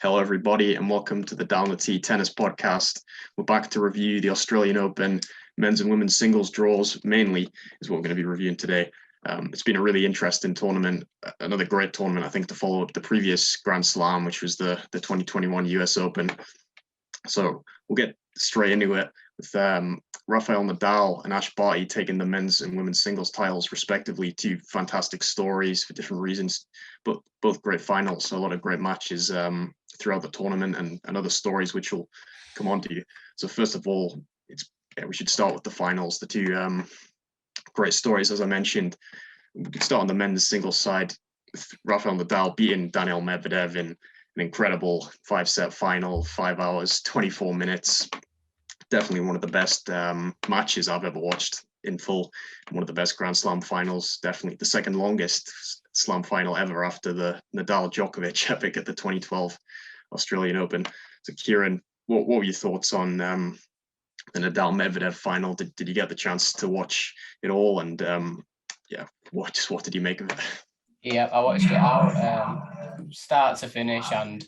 Hello, everybody, and welcome to the Down the Tee Tennis Podcast. We're back to review the Australian Open men's and women's singles draws, mainly, is what we're going to be reviewing today. It's been a really interesting tournament, another great tournament, I think, to follow up the previous Grand Slam, which was the 2021 US Open. So we'll get straight into it with Rafael Nadal and Barty taking the men's and women's singles titles, respectively. Two fantastic stories for different reasons, but both great finals. So a lot of great matches throughout the tournament and other stories which will come on to you. So first of all, we should start with the finals. The two great stories, as I mentioned. We could start on the men's singles side with Rafael Nadal beating Daniil Medvedev in an incredible 5-set final, 5 hours, 24 minutes. Definitely one of the best matches I've ever watched in full. One of the best Grand Slam finals. Definitely the second longest Slam final ever after the Nadal-Djokovic epic at the 2012 Australian Open. So Kieran, what were your thoughts on the Nadal-Medvedev final? Did you get the chance to watch it all? And what did you make of it? Yeah, I watched it out start to finish, and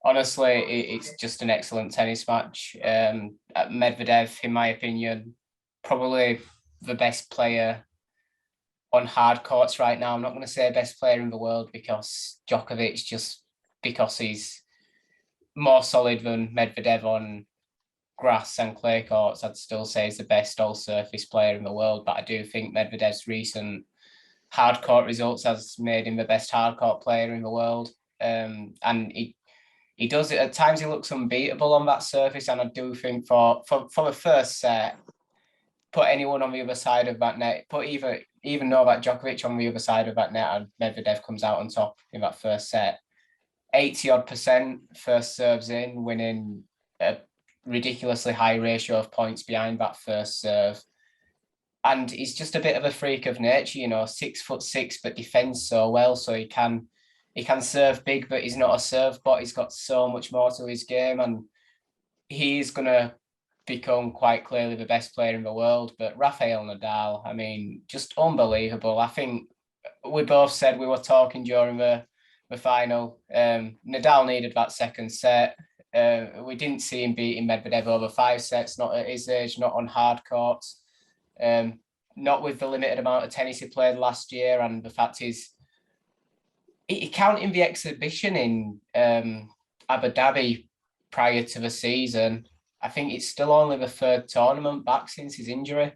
honestly, it's just an excellent tennis match. Medvedev, in my opinion, probably the best player on hard courts right now. I'm not going to say best player in the world because Djokovic, just because he's more solid than Medvedev on grass and clay courts, I'd still say he's the best all-surface player in the world. But I do think Medvedev's recent hard court results has made him the best hard court player in the world. And he does it at times. He looks unbeatable on that surface, and I do think for the first set, put anyone on the other side of that net, put even Novak Djokovic on the other side of that net, and Medvedev comes out on top in that first set. 80% first serves in, winning a ridiculously high ratio of points behind that first serve. And he's just a bit of a freak of nature, 6'6", but defends so well, so he can serve big, but he's not a serve bot. He's got so much more to his game, and he's going to become quite clearly the best player in the world. But Rafael Nadal, I mean, just unbelievable. I think we both said, we were talking during the final, Nadal needed that second set. We didn't see him beating Medvedev over 5 sets, not at his age, not on hard courts, not with the limited amount of tennis he played last year. And the fact is, counting the exhibition in Abu Dhabi prior to the season, I think it's still only the third tournament back since his injury.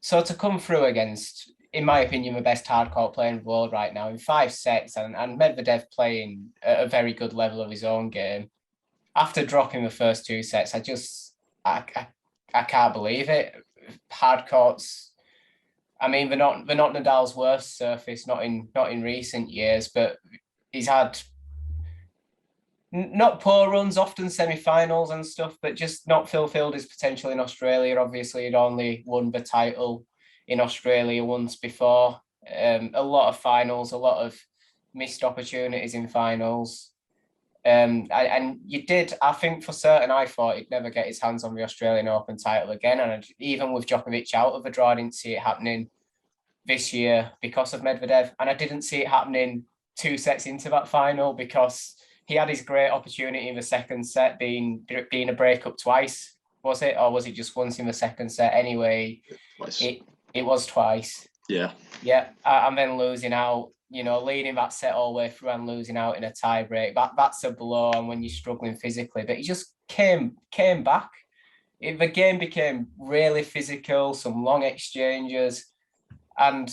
So to come through against, in my opinion, the best hardcourt player in the world right now in 5 sets, and Medvedev playing at a very good level of his own game, after dropping the first 2 sets, I can't believe it. Hardcourts, I mean, they're not Nadal's worst surface, not in recent years, but he's had not poor runs, often semi-finals and stuff, but just not fulfilled his potential in Australia. Obviously, he'd only won the title in Australia once before. A lot of finals, a lot of missed opportunities in finals. And you did, I think for certain, I thought he'd never get his hands on the Australian Open title again. And even with Djokovic out of the draw, I didn't see it happening this year because of Medvedev. And I didn't see it happening 2 sets into that final because he had his great opportunity in the second set, being a breakup twice, was it? Or was it just once in the second set? Anyway, twice. It was twice. Yeah. Yeah, and then losing out, leading that set all the way through and losing out in a tie break. That's a blow, and when you're struggling physically. But he just came back. The game became really physical, some long exchanges. And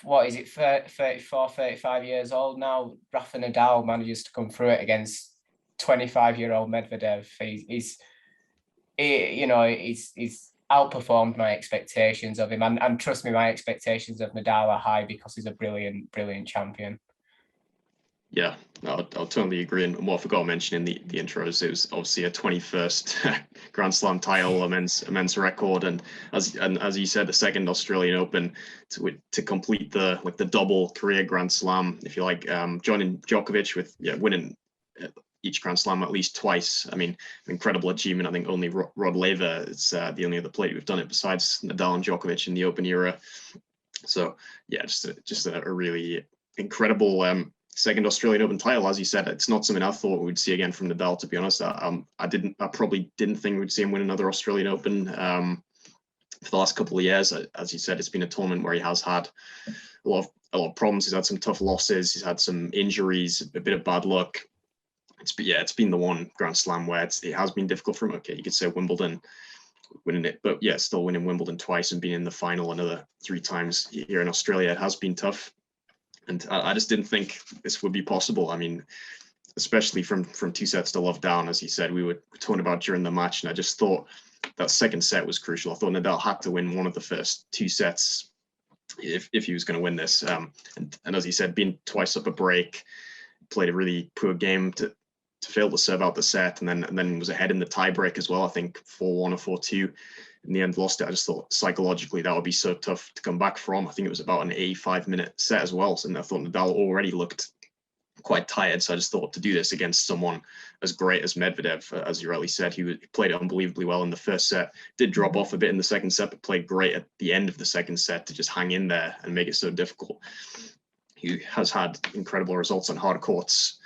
what is it, 34, 35 years old now, Rafa Nadal manages to come through it against 25-year-old Medvedev. He's outperformed my expectations of him. And trust me, my expectations of Nadal are high because he's a brilliant, brilliant champion. Yeah, I'll totally agree. And what I forgot to mention in the intros, it was obviously a 21st Grand Slam title, immense record, and as you said, the second Australian Open to complete the double career Grand Slam, if you like, joining Djokovic with winning each Grand Slam at least twice. I mean, incredible achievement. I think only Rod Laver is the only other player who've done it besides Nadal and Djokovic in the Open era. So yeah, just a really incredible second Australian Open title. As you said, it's not something I thought we'd see again from Nadal, to be honest. I probably didn't think we'd see him win another Australian Open for the last couple of years. As you said, it's been a tournament where he has had a lot of problems. He's had some tough losses. He's had some injuries, a bit of bad luck. It's been the one Grand Slam where it has been difficult for him. Okay, you could say Wimbledon, winning it, but yeah, still winning Wimbledon twice and being in the final another 3 times here in Australia, it has been tough. And I just didn't think this would be possible. I mean, especially from 2 sets to love down, as he said, we were talking about during the match, and I just thought that second set was crucial. I thought Nadal had to win one of the first 2 sets if he was going to win this. And as he said, being twice up a break, played a really poor game to fail to serve out the set, and then was ahead in the tiebreak as well. I think 4-1 or 4-2. In the end, lost it. I just thought psychologically that would be so tough to come back from. I think it was about an 85-minute set as well. And I thought Nadal already looked quite tired. So I just thought to do this against someone as great as Medvedev, as you rightly said, he played unbelievably well in the first set, did drop off a bit in the second set, but played great at the end of the second set to just hang in there and make it so difficult. He has had incredible results on hard courts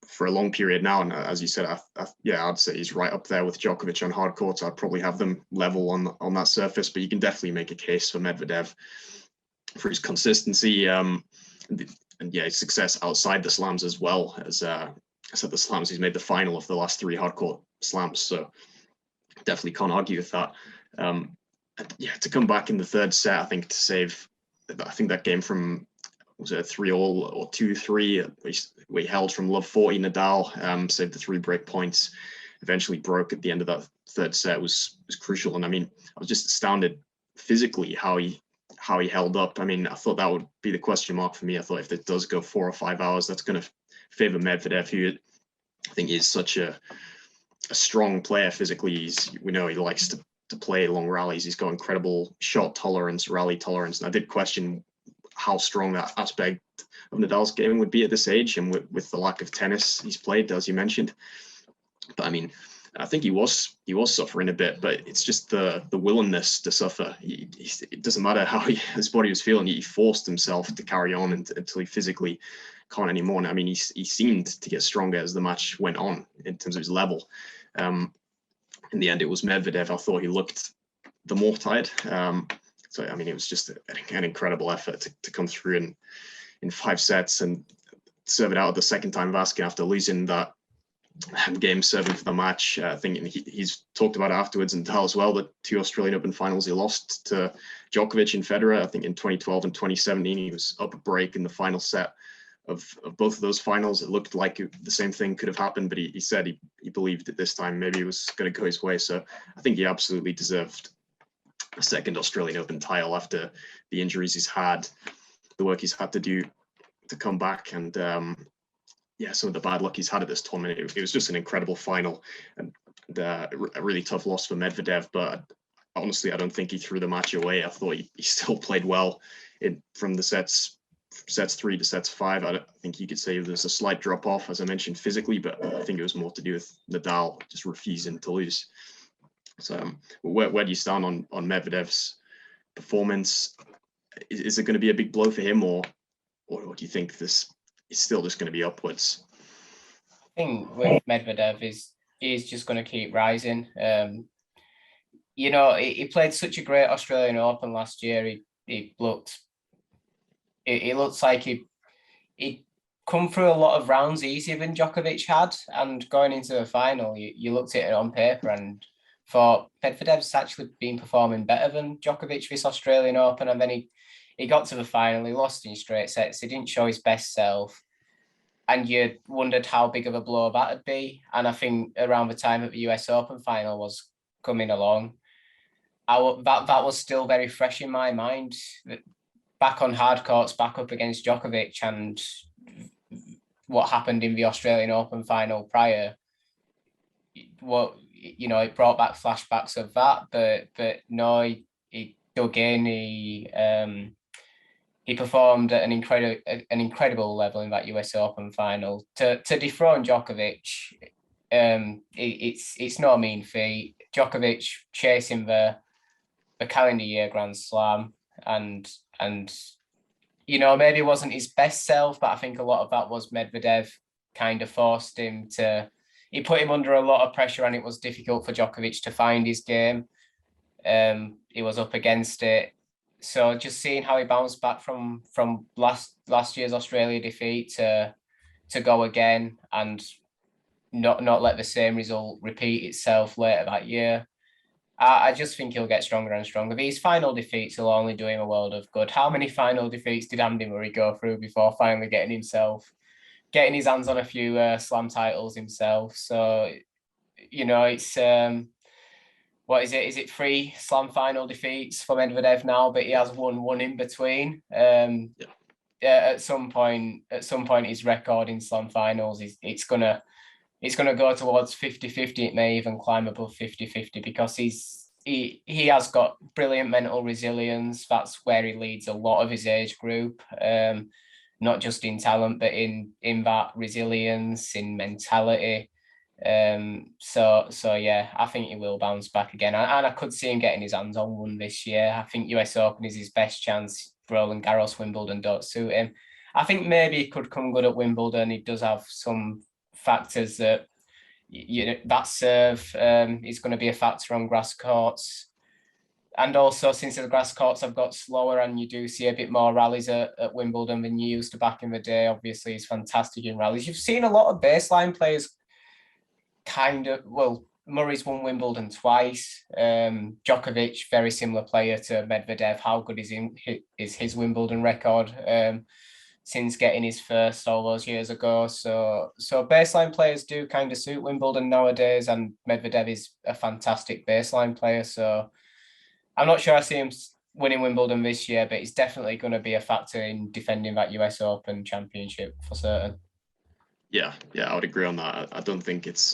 for a long period now, and as you said, I'd say he's right up there with Djokovic on hard courts. I'd probably have them level on that surface, but you can definitely make a case for Medvedev for his consistency and his success outside the slams as well. As I said, the slams, he's made the final of the last 3 hardcourt slams, so definitely can't argue with that. To come back in the third set, I think that game from, was it a 3-all or 2-3, where he held from love 40 Nadal, saved the 3 break points, eventually broke at the end of that third set, was crucial. And I mean, I was just astounded physically how he held up. I mean, I thought that would be the question mark for me. I thought if it does go 4 or 5 hours, that's going to favor Medvedev, who I think is such a strong player physically. We know he likes to play long rallies. He's got incredible shot tolerance, rally tolerance. And I did question how strong that aspect of Nadal's game would be at this age, and with the lack of tennis he's played, as you mentioned. But I mean, I think he was suffering a bit, but it's just the willingness to suffer. It doesn't matter how his body was feeling. He forced himself to carry on until he physically can't anymore. And I mean, he seemed to get stronger as the match went on in terms of his level. In the end, it was Medvedev. I thought he looked the more tired. So, I mean, it was just an incredible effort to come through in 5 sets and serve it out the second time of asking after losing that game 7 for the match. I think he's talked about it afterwards, and Nadal as well, the 2 Australian Open finals he lost to Djokovic and Federer. I think in 2012 and 2017, he was up a break in the final set of both of those finals. It looked like the same thing could have happened, but he said he believed that this time maybe it was going to go his way. So I think he absolutely deserved a second Australian Open title after the injuries he's had, the work he's had to do to come back, and some of the bad luck he's had at this tournament. It was just an incredible final, and a really tough loss for Medvedev, but honestly, I don't think he threw the match away. I thought he still played well from the sets 3 to sets 5. I think you could say there's a slight drop off, as I mentioned, physically, but I think it was more to do with Nadal just refusing to lose. So where do you stand on Medvedev's performance? Is it going to be a big blow for him, or do you think this is still just going to be upwards? I think with Medvedev he's just going to keep rising. He played such a great Australian Open last year. It looks like he'd come through a lot of rounds easier than Djokovic had, and going into the final, you looked at it on paper and thought Medvedev's actually been performing better than Djokovic this Australian Open, and then he got to the final, he lost in straight sets, he didn't show his best self, and you wondered how big of a blow that'd be. And I think around the time that the US Open final was coming along, that was still very fresh in my mind. Back on hard courts, back up against Djokovic, and what happened in the Australian Open final prior, it brought back flashbacks of that, but no, he dug in. He performed at an incredible level in that US Open final. To dethrone Djokovic, it's no mean feat. Djokovic chasing the calendar year Grand Slam, and maybe wasn't his best self, but I think a lot of that was Medvedev kind of forced him to. He put him under a lot of pressure, and it was difficult for Djokovic to find his game. He was up against it. So just seeing how he bounced back from last year's Australia defeat to go again and not let the same result repeat itself later that year. I just think he'll get stronger and stronger. These final defeats will only do him a world of good. How many final defeats did Andy Murray go through before finally getting his hands on a few slam titles himself? So, it's what is it? Is it 3 slam final defeats for Medvedev now? But he has won one in between. At some point, his record in slam finals it's gonna go towards 50-50. It may even climb above 50-50 because he has got brilliant mental resilience. That's where he leads a lot of his age group, not just in talent, but in that resilience, in mentality. So yeah, I think he will bounce back again. And I could see him getting his hands on one this year. I think US Open is his best chance. Roland Garros, Wimbledon don't suit him. I think maybe he could come good at Wimbledon. He does have some factors that that serve is going to be a factor on grass courts, and also since the grass courts have got slower and you do see a bit more rallies at Wimbledon than you used to back in the day. Obviously he's fantastic in rallies. You've seen a lot of baseline players Murray's won Wimbledon twice. Djokovic, very similar player to Medvedev. How good is his Wimbledon record since getting his first all those years ago? So baseline players do kind of suit Wimbledon nowadays, and Medvedev is a fantastic baseline player. So I'm not sure I see him winning Wimbledon this year, but he's definitely going to be a factor in defending that US Open championship for certain. Yeah, I would agree on that. I don't think it's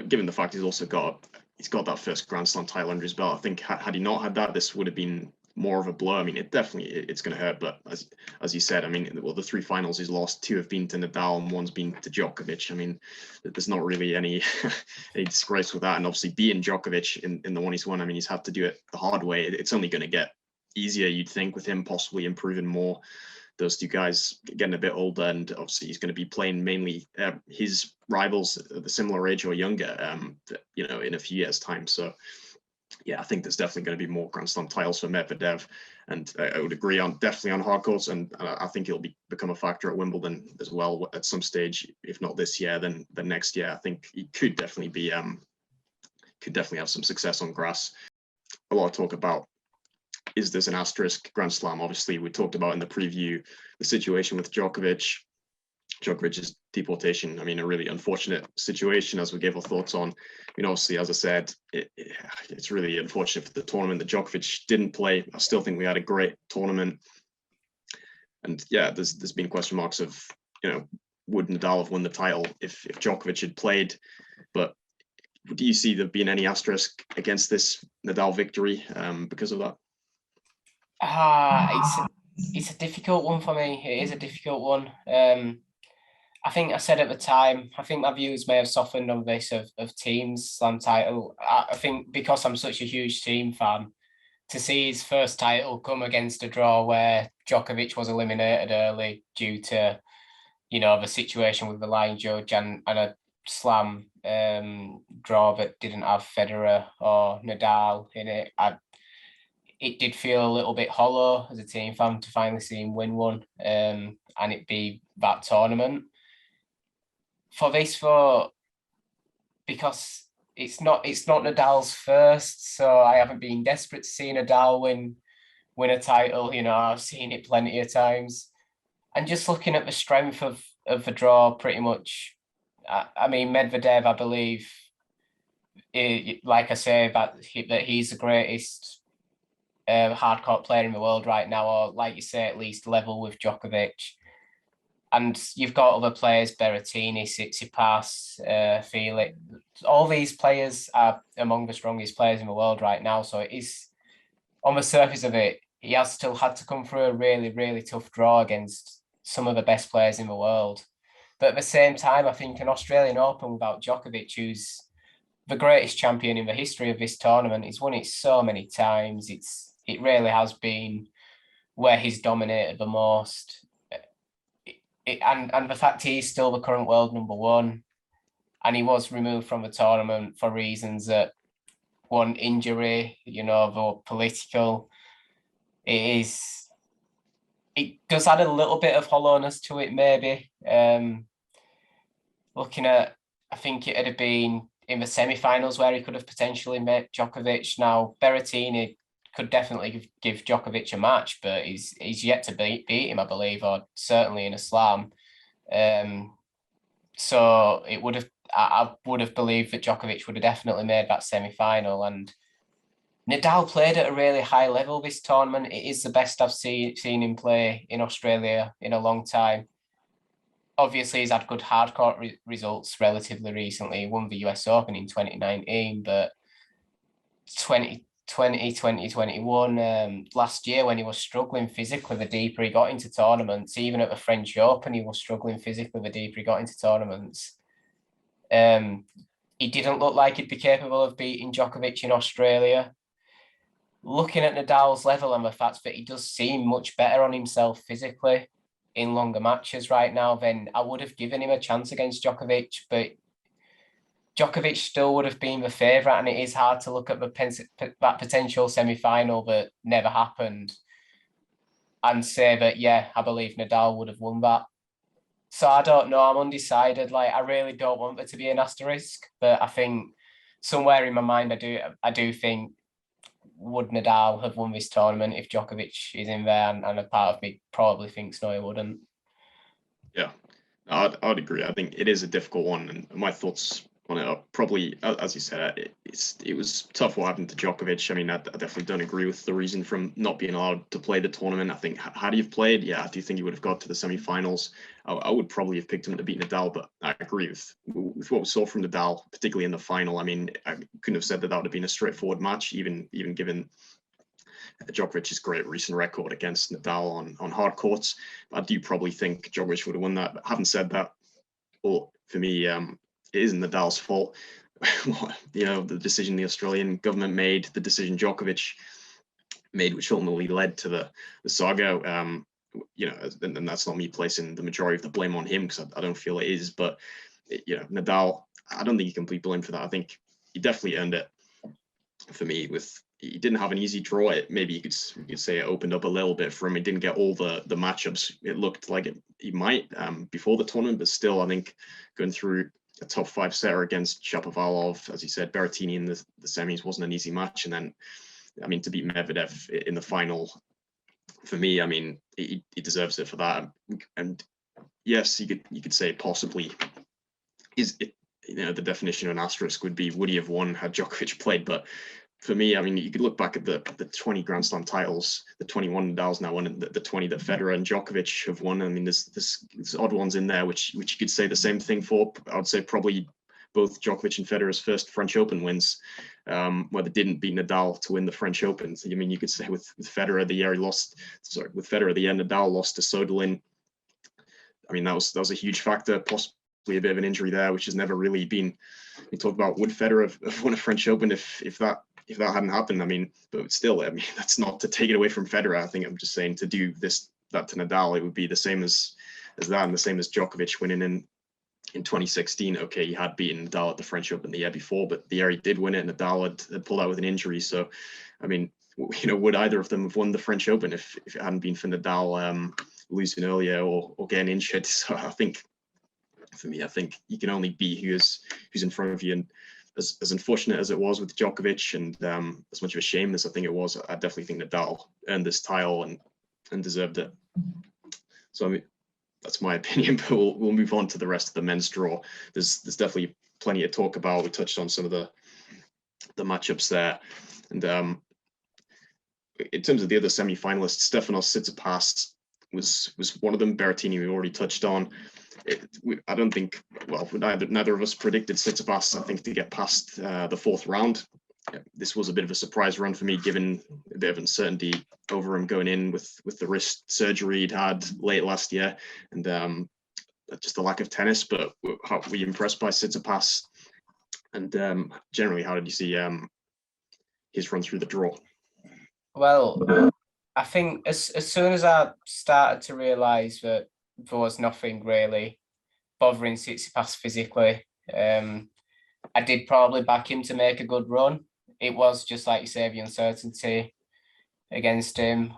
given the fact he's got that first Grand Slam title under his belt. I think had he not had that, this would have been more of a blow. I mean, it's going to hurt. But as you said, I mean, the 3 finals he's lost, 2 have been to Nadal and 1's been to Djokovic. I mean, there's not really any disgrace with that. And obviously beating Djokovic in the one he's won, I mean, he's had to do it the hard way. It's only going to get easier, you'd think, with him possibly improving more. Those 2 guys getting a bit older, and obviously he's going to be playing mainly his rivals at the similar age or younger, in a few years' time. So, yeah, I think there's definitely going to be more Grand Slam titles for Medvedev, and I would agree definitely on hard courts, and I think he'll become a factor at Wimbledon as well at some stage. If not this year, then the next year. I think he could definitely have some success on grass. A lot of talk about, is this an asterisk Grand Slam? Obviously, we talked about in the preview the situation with Djokovic's deportation. I mean, a really unfortunate situation, as we gave our thoughts on. I mean, obviously, as I said, it's really unfortunate for the tournament that Djokovic didn't play. I still think we had a great tournament. And yeah, there's been question marks of, would Nadal have won the title if Djokovic had played? But do you see there being any asterisk against this Nadal victory because of that? It's a difficult one for me. It is a difficult one. I think I said at the time, I think my views may have softened on this of teams slam title. I think because I'm such a huge team fan, to see his first title come against a draw where Djokovic was eliminated early due to, the situation with the line judge and a slam draw that didn't have Federer or Nadal in it. It did feel a little bit hollow as a team fan to finally see him win one, and it be that tournament. Because it's not Nadal's first, so I haven't been desperate to see Nadal win a title. I've seen it plenty of times, and just looking at the strength of the draw, pretty much. I mean, Medvedev, I believe, like I say, that he's the greatest hardcourt player in the world right now, or like you say, at least level with Djokovic. And you've got other players, Berrettini, Tsitsipas, Felix. All these players are among the strongest players in the world right now. So it is, on the surface of it, he has still had to come through a really, really tough draw against some of the best players in the world. But at the same time, I think an Australian Open without Djokovic, who's the greatest champion in the history of this tournament, he's won it so many times. It really has been where he's dominated the most. And the fact he's still the current world number one, and he was removed from the tournament for reasons that one injury, though political. It does add a little bit of hollowness to it, maybe. Looking at, I think it had been in the semi-finals where he could have potentially met Djokovic. Now, Berrettini could definitely give Djokovic a match, but he's yet to beat him, I believe, or certainly in a slam. So it would have, I would have believed that Djokovic would have definitely made that semi-final. And Nadal played at a really high level this tournament. It is the best I've seen him play in Australia in a long time. Obviously, he's had good hardcourt results relatively recently. He won the US Open in 2019, but 2021, last year when he was struggling physically, the deeper he got into tournaments, even at the French Open, he was struggling physically the deeper he got into tournaments. He didn't look like he'd be capable of beating Djokovic in Australia. Looking at Nadal's level and the fact that he does seem much better on himself physically in longer matches right now, then I would have given him a chance against Djokovic, but Djokovic still would have been the favourite, and it is hard to look at that potential semi-final that never happened and say that, yeah, I believe Nadal would have won that. So I don't know, I'm undecided. I really don't want there to be an asterisk, but I think somewhere in my mind, I do think, would Nadal have won this tournament if Djokovic is in there? And a part of me probably thinks no, he wouldn't. Yeah, I'd agree. I think it is a difficult one, and my thoughts on it are probably, as you said, it was tough what happened to Djokovic. I mean, I definitely don't agree with the reason from not being allowed to play the tournament. I think had he have played, yeah, I do think he would have got to the semi-finals. I would probably have picked him to beat Nadal, but I agree with what we saw from Nadal, particularly in the final. I mean, I couldn't have said that would have been a straightforward match, even given Djokovic's great recent record against Nadal on hard courts. I do probably think Djokovic would have won that. But having said that, well, for me, it isn't Nadal's fault. The decision the Australian government made, the decision Djokovic made, which ultimately led to the saga. And that's not me placing the majority of the blame on him, because I don't feel it is. But Nadal, I don't think you can completely blame for that. I think he definitely earned it. For me, he didn't have an easy draw. Maybe you could say it opened up a little bit for him. He didn't get all the matchups it looked like he might before the tournament, but still, I think going through a top 5 setter against Shapovalov, as you said, Berrettini in the semis wasn't an easy match, and then, I mean, to beat Medvedev in the final, for me, I mean, he deserves it for that. And yes, you could say possibly is it. The definition of an asterisk would he have won had Djokovic played? But for me, I mean, you could look back at the 20 Grand Slam titles, the 21 Nadal's now won, and the 20 that Federer and Djokovic have won. I mean, there's odd ones in there, which you could say the same thing for. I would say probably both Djokovic and Federer's first French Open wins, where they didn't beat Nadal to win the French Open. So, I mean, you could say with Federer the year Nadal lost to Soderling. I mean, that was a huge factor, possibly a bit of an injury there, which has never really been talked about. Would Federer have won a French Open if that hadn't happened? I mean, but still, I mean, that's not to take it away from Federer. I think I'm just saying, to do that to Nadal, it would be the same as that, and the same as Djokovic winning in 2016. Okay, he had beaten Nadal at the French Open the year before, but the year he did win it, Nadal had pulled out with an injury. So, I mean, would either of them have won the French Open if it hadn't been for Nadal losing earlier or getting injured? So I think, for me, I think you can only be who's in front of you. And as unfortunate as it was with Djokovic, and as much of a shame as I think it was, I definitely think Nadal earned this title and deserved it. So, I mean, that's my opinion, but we'll move on to the rest of the men's draw. There's definitely plenty to talk about. We touched on some of the matchups there. And in terms of the other semi-finalists, Stefanos Tsitsipas was one of them. Berrettini we already touched on. I don't think, neither of us predicted Tsitsipas, I think, to get past the 4th round. This was a bit of a surprise run for me, given a bit of uncertainty over him going in with the wrist surgery he'd had late last year, and just the lack of tennis. But were you impressed by Tsitsipas? And generally, how did you see his run through the draw? Well, I think as soon as I started to realise that there was nothing really bothering Tsitsipas physically, I did probably back him to make a good run. It was just like you say, the uncertainty against him.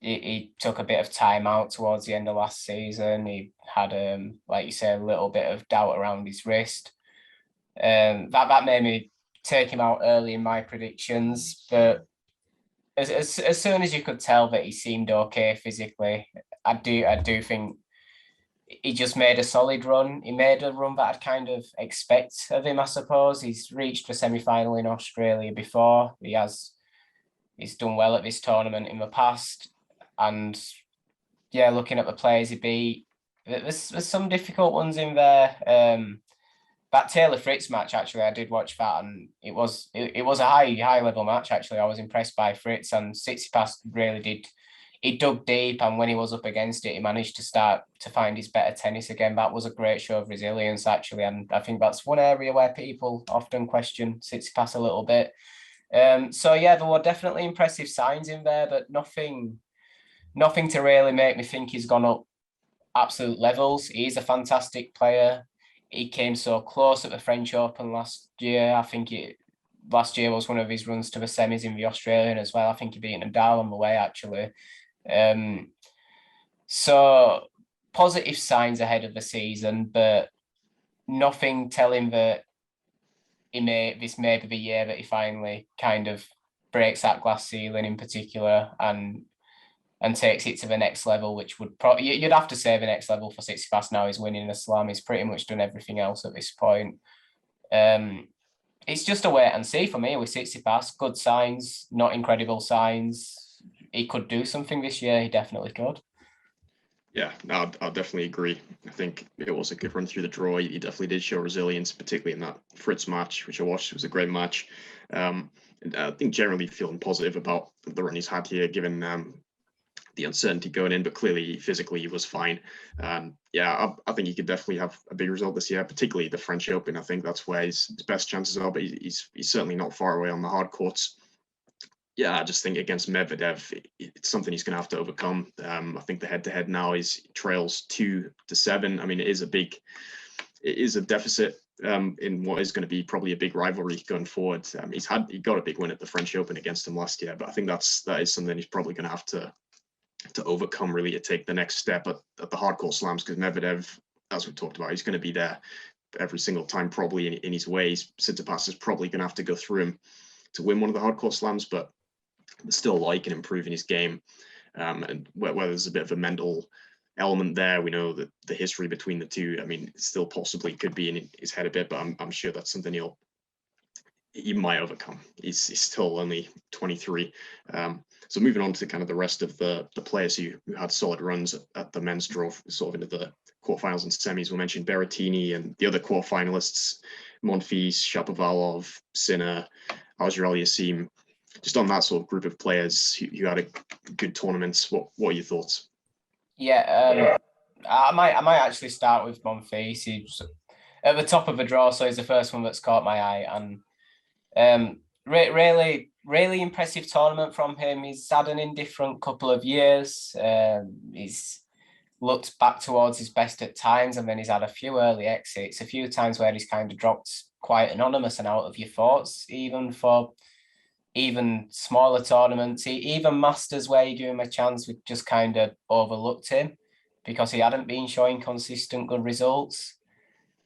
He took a bit of time out towards the end of last season. He had, like you say, a little bit of doubt around his wrist. That made me take him out early in my predictions. But as soon as you could tell that he seemed okay physically, I do think he just made a solid run. He made a run that I'd kind of expect of him, I suppose. He's reached the semi-final in Australia before. He's done well at this tournament in the past. And yeah, looking at the players he beat, there's some difficult ones in there. That Taylor Fritz match, actually, I did watch that, and it was a high level match. Actually, I was impressed by Fritz, and Tsitsipas really did. He dug deep, and when he was up against it, he managed to start to find his better tennis again. That was a great show of resilience, actually, and I think that's one area where people often question Tsitsipas a little bit. So yeah, there were definitely impressive signs in there, but nothing to really make me think he's gone up absolute levels. He's a fantastic player. He came so close at the French Open last year. I think last year was one of his runs to the semis in the Australian as well. I think he beat Nadal on the way, actually. So positive signs ahead of the season, but nothing telling that this may be the year that he finally kind of breaks that glass ceiling in particular and takes it to the next level, which would probably, you'd have to say the next level for Tsitsipas now is winning a slam. He's pretty much done everything else at this point. It's just a wait and see for me with Tsitsipas. Good signs, not incredible signs. He could do something this year. He definitely could. Yeah, no, I'll definitely agree. I think it was a good run through the draw. He definitely did show resilience, particularly in that Fritz match, which I watched. It was a great match. And I think generally feeling positive about the run he's had here, given the uncertainty going in, but clearly physically he was fine. Yeah, I think he could definitely have a big result this year, particularly the French Open. I think that's where his best chances are, but he's certainly not far away on the hard courts. Yeah, I just think against Medvedev, it's something he's going to have to overcome. I think the head-to-head now is trails 2-7. I mean, it is a deficit in what is going to be probably a big rivalry going forward. He got a big win at the French Open against him last year, but I think that is something he's probably going to have to overcome, really, to take the next step at the hardcore slams, because Medvedev, as we talked about, he's going to be there every single time probably in his ways. Tsitsipas is probably going to have to go through him to win one of the hardcore slams, but still like and improving his game. And where there's a bit of a mental element there, we know that the history between the two, I mean, it still possibly could be in his head a bit, but I'm sure that's something he might overcome. He's still only 23. So moving on to kind of the rest of the players who had solid runs at the men's draw, sort of into the quarterfinals and semis. We mentioned Berrettini and the other quarterfinalists, Monfils, Shapovalov, Sinner, Auger-Aliassime. Just on that sort of group of players who had a good tournaments, what are your thoughts? Yeah, I might actually start with Monfils. He's at the top of the draw, so he's the first one that's caught my eye, and really impressive tournament from him. He's had an indifferent couple of years. He's looked back towards his best at times, and then he's had a few early exits, a few times where he's kind of dropped quite anonymous and out of your thoughts, even for smaller tournaments. Even Masters, where you give him a chance, we just kind of overlooked him because he hadn't been showing consistent good results.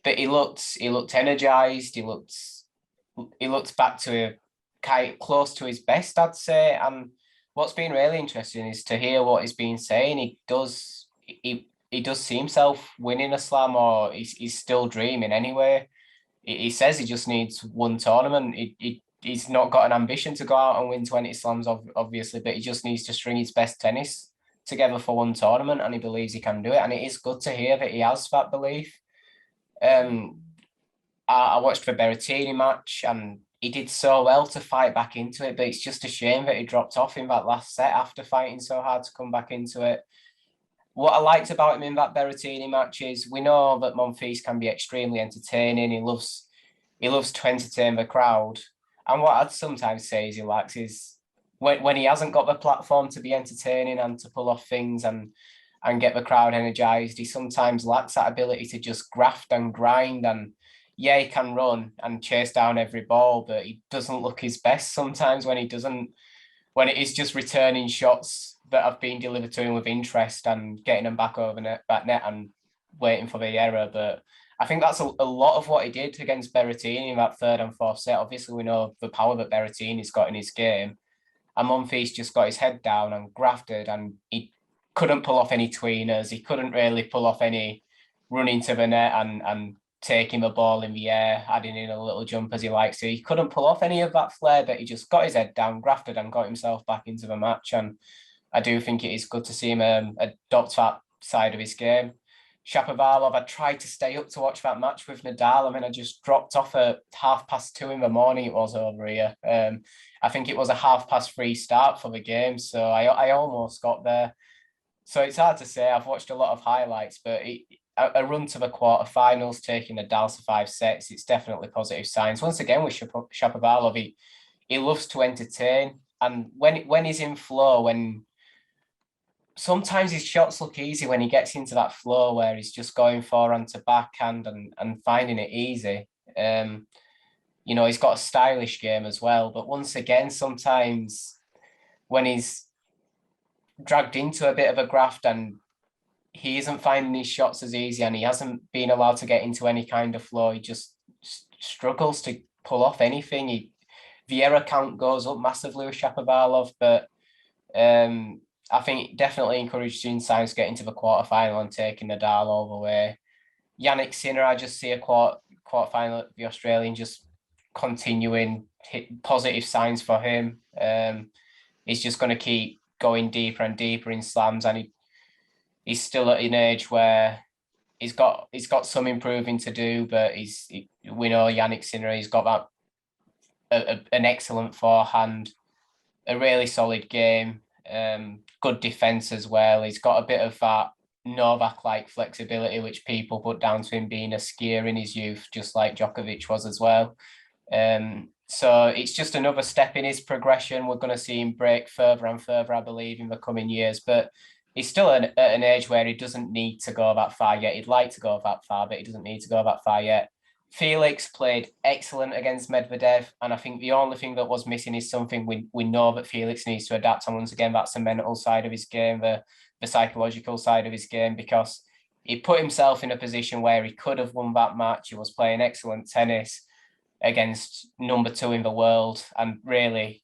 But he looked energized. He looked back to quite close to his best, I'd say. And what's been really interesting is to hear what he's been saying. He does see himself winning a slam, or he's still dreaming anyway. He says he just needs one tournament. He's not got an ambition to go out and win 20 slams, obviously, but he just needs to string his best tennis together for one tournament, and he believes he can do it. And it is good to hear that he has that belief. I watched the Berrettini match, and he did so well to fight back into it, but it's just a shame that he dropped off in that last set after fighting so hard to come back into it. What I liked about him in that Berrettini match is we know that Monfils can be extremely entertaining. He loves to entertain the crowd. And what I'd sometimes say is he lacks is when he hasn't got the platform to be entertaining and to pull off things and get the crowd energized, he sometimes lacks that ability to just graft and grind. And yeah, he can run and chase down every ball, but he doesn't look his best sometimes when it is just returning shots that have been delivered to him with interest and getting them back over net and waiting for the error. But I think that's a lot of what he did against Berrettini in that third and fourth set. Obviously, we know the power that Berrettini's got in his game. And Monfils just got his head down and grafted, and he couldn't pull off any tweeners. He couldn't really pull off any running to the net and taking the ball in the air, adding in a little jump as he likes to. He couldn't pull off any of that flair, but he just got his head down, grafted, and got himself back into the match. And I do think it is good to see him adopt that side of his game. Shapovalov, I tried to stay up to watch that match with Nadal. I mean, I just dropped off at 2:30 in the morning. It was over here. I think it was a 3:30 start for the game, so I almost got there. So it's hard to say. I've watched a lot of highlights, but a run to the quarterfinals, taking Nadal to 5 sets, it's definitely positive signs. Once again, with Shapovalov, he loves to entertain, and when he's in flow, sometimes his shots look easy when he gets into that flow where he's just going forehand to backhand and finding it easy. He's got a stylish game as well. But once again, sometimes when he's dragged into a bit of a graft and he isn't finding his shots as easy and he hasn't been allowed to get into any kind of flow, he just struggles to pull off anything. The error count goes up massively with Shapovalov, but I think definitely encouraging signs getting to the quarterfinal and taking Nadal all the way. Yannick Sinner, I just see a quarterfinal at the Australian, just continuing positive signs for him. He's just going to keep going deeper and deeper in slams, and he's still at an age where he's got some improving to do, but we know Yannick Sinner, he's got that an excellent forehand, a really solid game. Good defense as well. He's got a bit of that Novak-like flexibility, which people put down to him being a skier in his youth, just like Djokovic was as well. So it's just another step in his progression. We're going to see him break further and further, I believe, in the coming years. But he's still at an age where he doesn't need to go that far yet. He'd like to go that far, but he doesn't need to go that far yet. Felix played excellent against Medvedev, and I think the only thing that was missing is something we know that Felix needs to adapt. And once again, that's the mental side of his game, the psychological side of his game, because he put himself in a position where he could have won that match. He was playing excellent tennis against number 2 in the world, and really,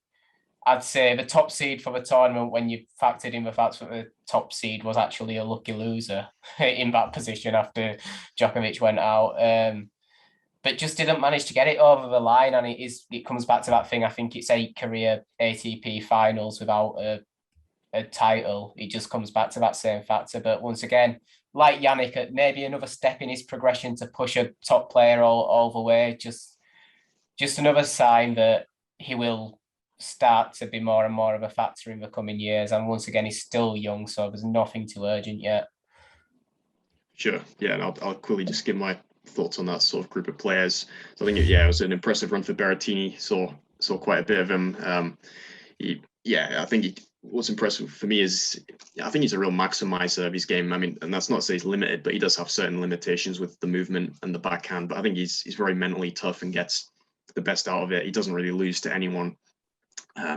I'd say the top seed for the tournament, when you factored in the fact that the top seed was actually a lucky loser in that position after Djokovic went out. But just didn't manage to get it over the line. And it comes back to that thing. I think it's 8 career ATP finals without a title. It just comes back to that same factor. But once again, like Yannick, maybe another step in his progression to push a top player all the way. Just another sign that he will start to be more and more of a factor in the coming years. And once again, he's still young, so there's nothing too urgent yet. Sure. Yeah, and I'll quickly just give my thoughts on that sort of group of players. So I think it was an impressive run for Berrettini. Saw quite a bit of him. I think what's impressive for me is I think he's a real maximizer of his game. I mean, and that's not to say he's limited, but he does have certain limitations with the movement and the backhand. But I think he's very mentally tough and gets the best out of it. He doesn't really lose to anyone.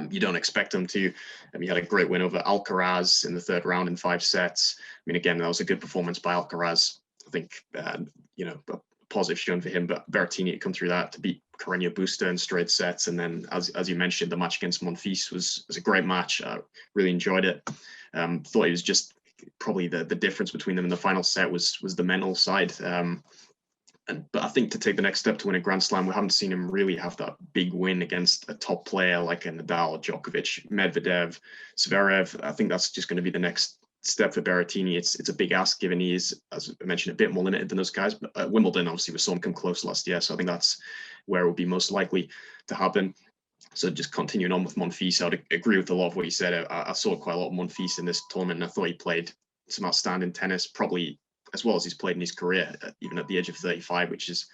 You don't expect him to. He had a great win over Alcaraz in the third round in 5 sets. I mean, again, that was a good performance by Alcaraz. I think, a positive showing for him, but Berrettini had come through that to beat Carreño Busta in straight sets. And then, as you mentioned, the match against Monfils was a great match. Really enjoyed it. Thought it was just probably the difference between them in the final set was the mental side. But I think to take the next step to win a Grand Slam, we haven't seen him really have that big win against a top player like a Nadal, Djokovic, Medvedev, Zverev. I think that's just going to be the next step for Berrettini. It's a big ask, given he is, as I mentioned, a bit more limited than those guys. But at Wimbledon, obviously, we saw him come close last year, so I think that's where it would be most likely to happen. So just continuing on with Monfils, I would agree with a lot of what you said. I saw quite a lot of Monfils in this tournament, and I thought he played some outstanding tennis, probably as well as he's played in his career, even at the age of 35, which is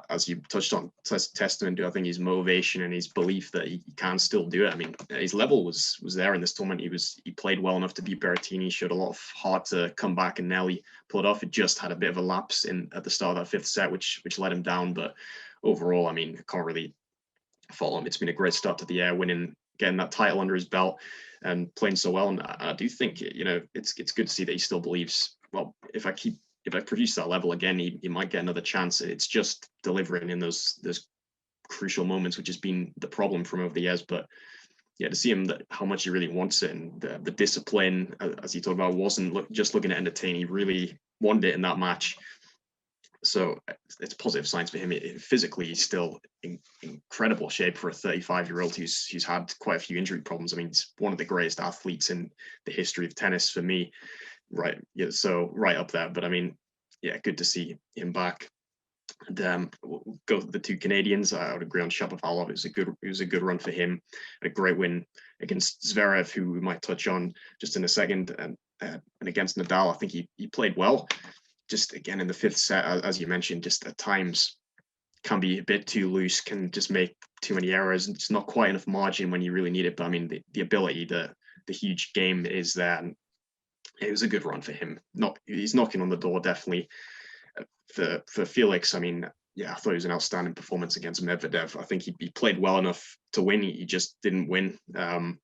as you touched on, testament to, I think, his motivation and his belief that he can still do it. I mean, his level was there in this tournament. He played well enough to beat Berrettini, showed a lot of heart to come back and nearly pull it off. It just had a bit of a lapse at the start of that fifth set, which let him down. But overall, I mean, I can't really fault him. It's been a great start to the year, getting that title under his belt and playing so well. And I do think, it's good to see that he still believes, well, if I produce that level again, he might get another chance. It's just delivering in those crucial moments, which has been the problem from over the years. But yeah, to see him how much he really wants it, and the discipline, as he talked about, wasn't just looking to entertain. He really wanted it in that match. So it's positive signs for him. Physically, he's still in incredible shape for a 35-year-old who's had quite a few injury problems. I mean, he's one of the greatest athletes in the history of tennis for me. Right. Yeah. So right up there. But I mean, yeah, good to see him back. And we'll go with the two Canadians. I would agree on Shapovalov. It was a good run for him. A great win against Zverev, who we might touch on just in a second, and against Nadal. I think he played well. Just again in the fifth set, as you mentioned, just at times can be a bit too loose, can just make too many errors. It's not quite enough margin when you really need it. But I mean, the ability, the huge game is there. And it was a good run for him. He's knocking on the door, definitely. For Felix, I mean, yeah, I thought it was an outstanding performance against Medvedev. I think he played well enough to win. He just didn't win. Part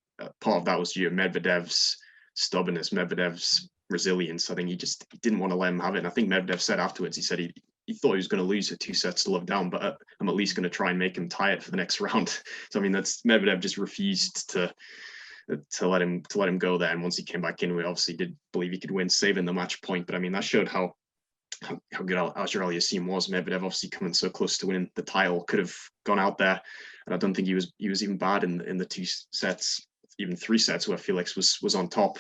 of that was due to Medvedev's stubbornness, Medvedev's resilience. I think he didn't want to let him have it. And I think Medvedev said afterwards, he said he thought he was going to lose at 2 sets to love down, but I'm at least going to try and make him tie it for the next round. So I mean, that's Medvedev just refused to let him go there. And once he came back in, we obviously did believe he could win, saving the match point. But I mean, that showed how good Australia's team was. Medvedev obviously coming so close to winning the title, could have gone out there, and I don't think he was even bad in the 2 sets, even 3 sets where Felix was on top.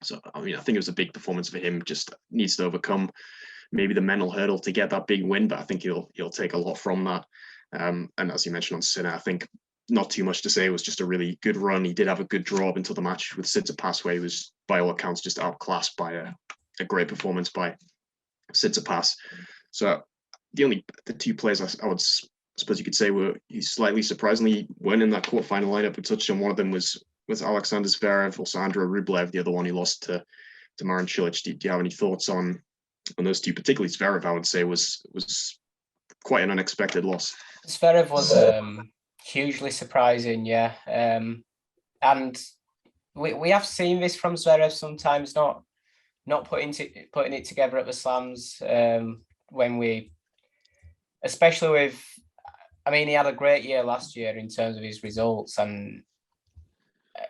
So I mean, I think it was a big performance for him. Just needs to overcome maybe the mental hurdle to get that big win, but I think he'll take a lot from that. And as you mentioned on Sinner, I think not too much to say. It was just a really good run. He did have a good draw up until the match with Tsitsipas, where he was, by all accounts, just outclassed by a great performance by Tsitsipas. So the 2 players I would suppose you could say were slightly surprisingly weren't in that quarterfinal lineup. We touched on one of them was Alexander Zverev, also Andrei Rublev, the other one he lost to Marin Cilic. Do you have any thoughts on those 2? Particularly Zverev, I would say, was quite an unexpected loss. Zverev was hugely surprising, yeah. And we have seen this from Zverev sometimes, not putting it together at the slams, especially with, I mean, he had a great year last year in terms of his results, and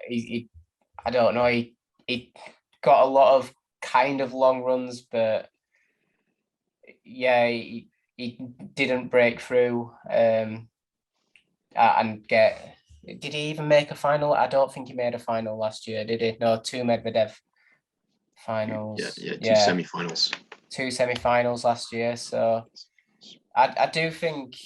he I don't know, he got a lot of kind of long runs, but yeah, he didn't break through and get. Did he even make a final? I don't think he made a final last year, did he? No, 2 Medvedev finals. Yeah, 2 semi-finals. 2 semi-finals last year. So I do think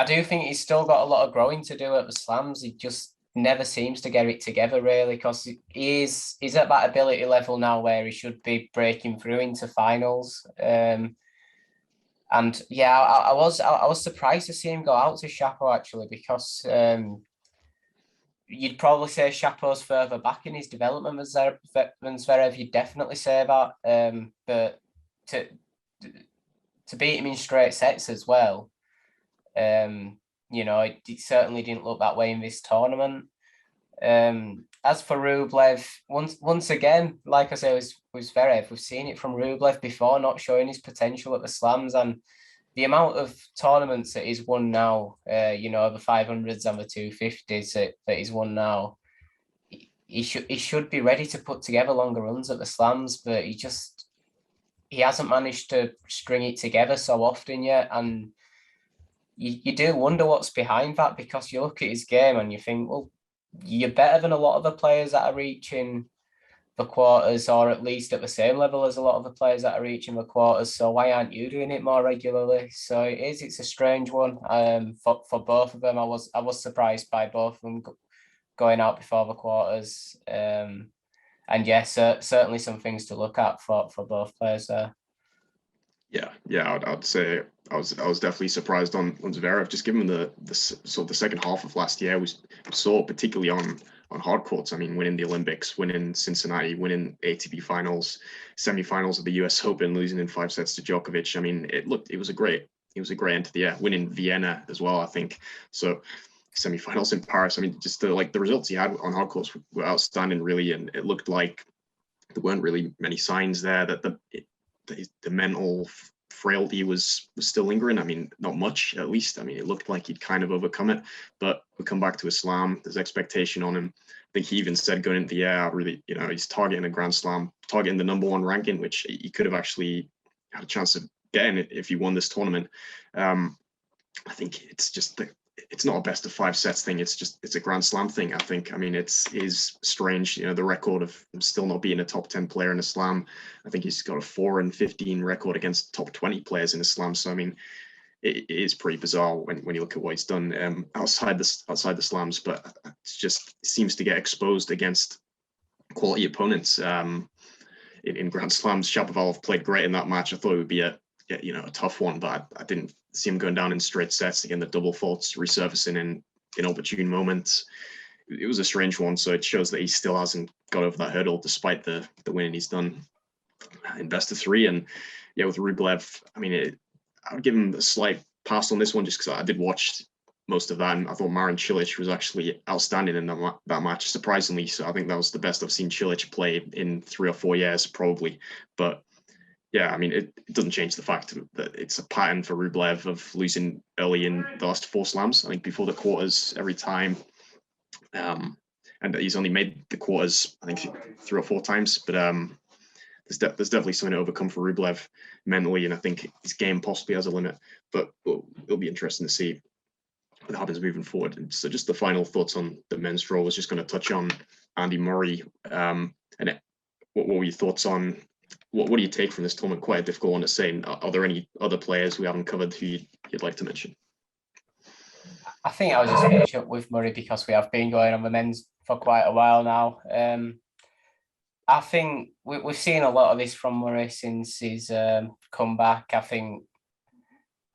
he's still got a lot of growing to do at the slams. He just never seems to get it together, really, because he's at that ability level now where he should be breaking through into finals. And yeah, I was surprised to see him go out to Shapo, actually, because you'd probably say Shapo's further back in his development than Zverev. You'd definitely say that. But to beat him in straight sets as well, it certainly didn't look that way in this tournament. As for Rublev, once again, like I say, with Zverev, we've seen it from Rublev before, not showing his potential at the slams, and the amount of tournaments that he's won now, the 500s and the 250s that he's won now, he should be ready to put together longer runs at the slams, but he hasn't managed to string it together so often yet, and you do wonder what's behind that, because you look at his game and you think, well, you're better than a lot of the players that are reaching the quarters, or at least at the same level as a lot of the players that are reaching the quarters. So why aren't you doing it more regularly? So it's a strange one. For both of them, I was surprised by both of them going out before the quarters. And yes, certainly some things to look at for both players there. Yeah, I'd say I was definitely surprised on Zverev. Just given the sort of the second half of last year, we saw particularly on hard courts. I mean, winning the Olympics, winning Cincinnati, winning ATP finals, semifinals of the U.S. Open, losing in 5 sets to Djokovic. I mean, it was a great end to the year. Winning Vienna as well, I think. So semifinals in Paris. I mean, just the results he had on hard courts were outstanding, really, and it looked like there weren't really many signs there that the mental frailty was still lingering. I mean, not much, at least. I mean, it looked like he'd kind of overcome it. But we come back to Islam. There's expectation on him. I think he even said going into the year, really, he's targeting a Grand Slam, targeting the #1 ranking, which he could have actually had a chance of getting it if he won this tournament. I think it's just it's not a best of 5 sets thing. It's a Grand Slam thing. I think. I mean, is strange. The record of him still not being a top 10 player in a slam. I think he's got a 4-15 record against top 20 players in a slam. So I mean, it is pretty bizarre when you look at what he's done outside the slams. But it seems to get exposed against quality opponents. In Grand Slams, Shapovalov played great in that match. I thought it would be a tough one, but I didn't see him going down in straight sets. Again, the double faults resurfacing in opportune moments. It was a strange one, so it shows that he still hasn't got over that hurdle despite the winning he's done in best of 3. And yeah, with Rublev, I mean, I would give him a slight pass on this one just because I did watch most of that, and I thought Marin Cilic was actually outstanding in that match, surprisingly. So I think that was the best I've seen Cilic play in 3 or 4 years, probably. But yeah, I mean, it doesn't change the fact that it's a pattern for Rublev of losing early in the last 4 slams. I think before the quarters every time, and he's only made the quarters, I think 3 or 4 times. But there's definitely something to overcome for Rublev mentally, and I think his game possibly has a limit. But it'll be interesting to see what happens moving forward. And so, just the final thoughts on the men's draw was just going to touch on Andy Murray. What were your thoughts on? What do you take from this tournament? Quite a difficult one to say. Are there any other players we haven't covered who you'd like to mention? I think I'll just finish up with Murray because we have been going on the men's for quite a while now. I think we've seen a lot of this from Murray since his comeback. I think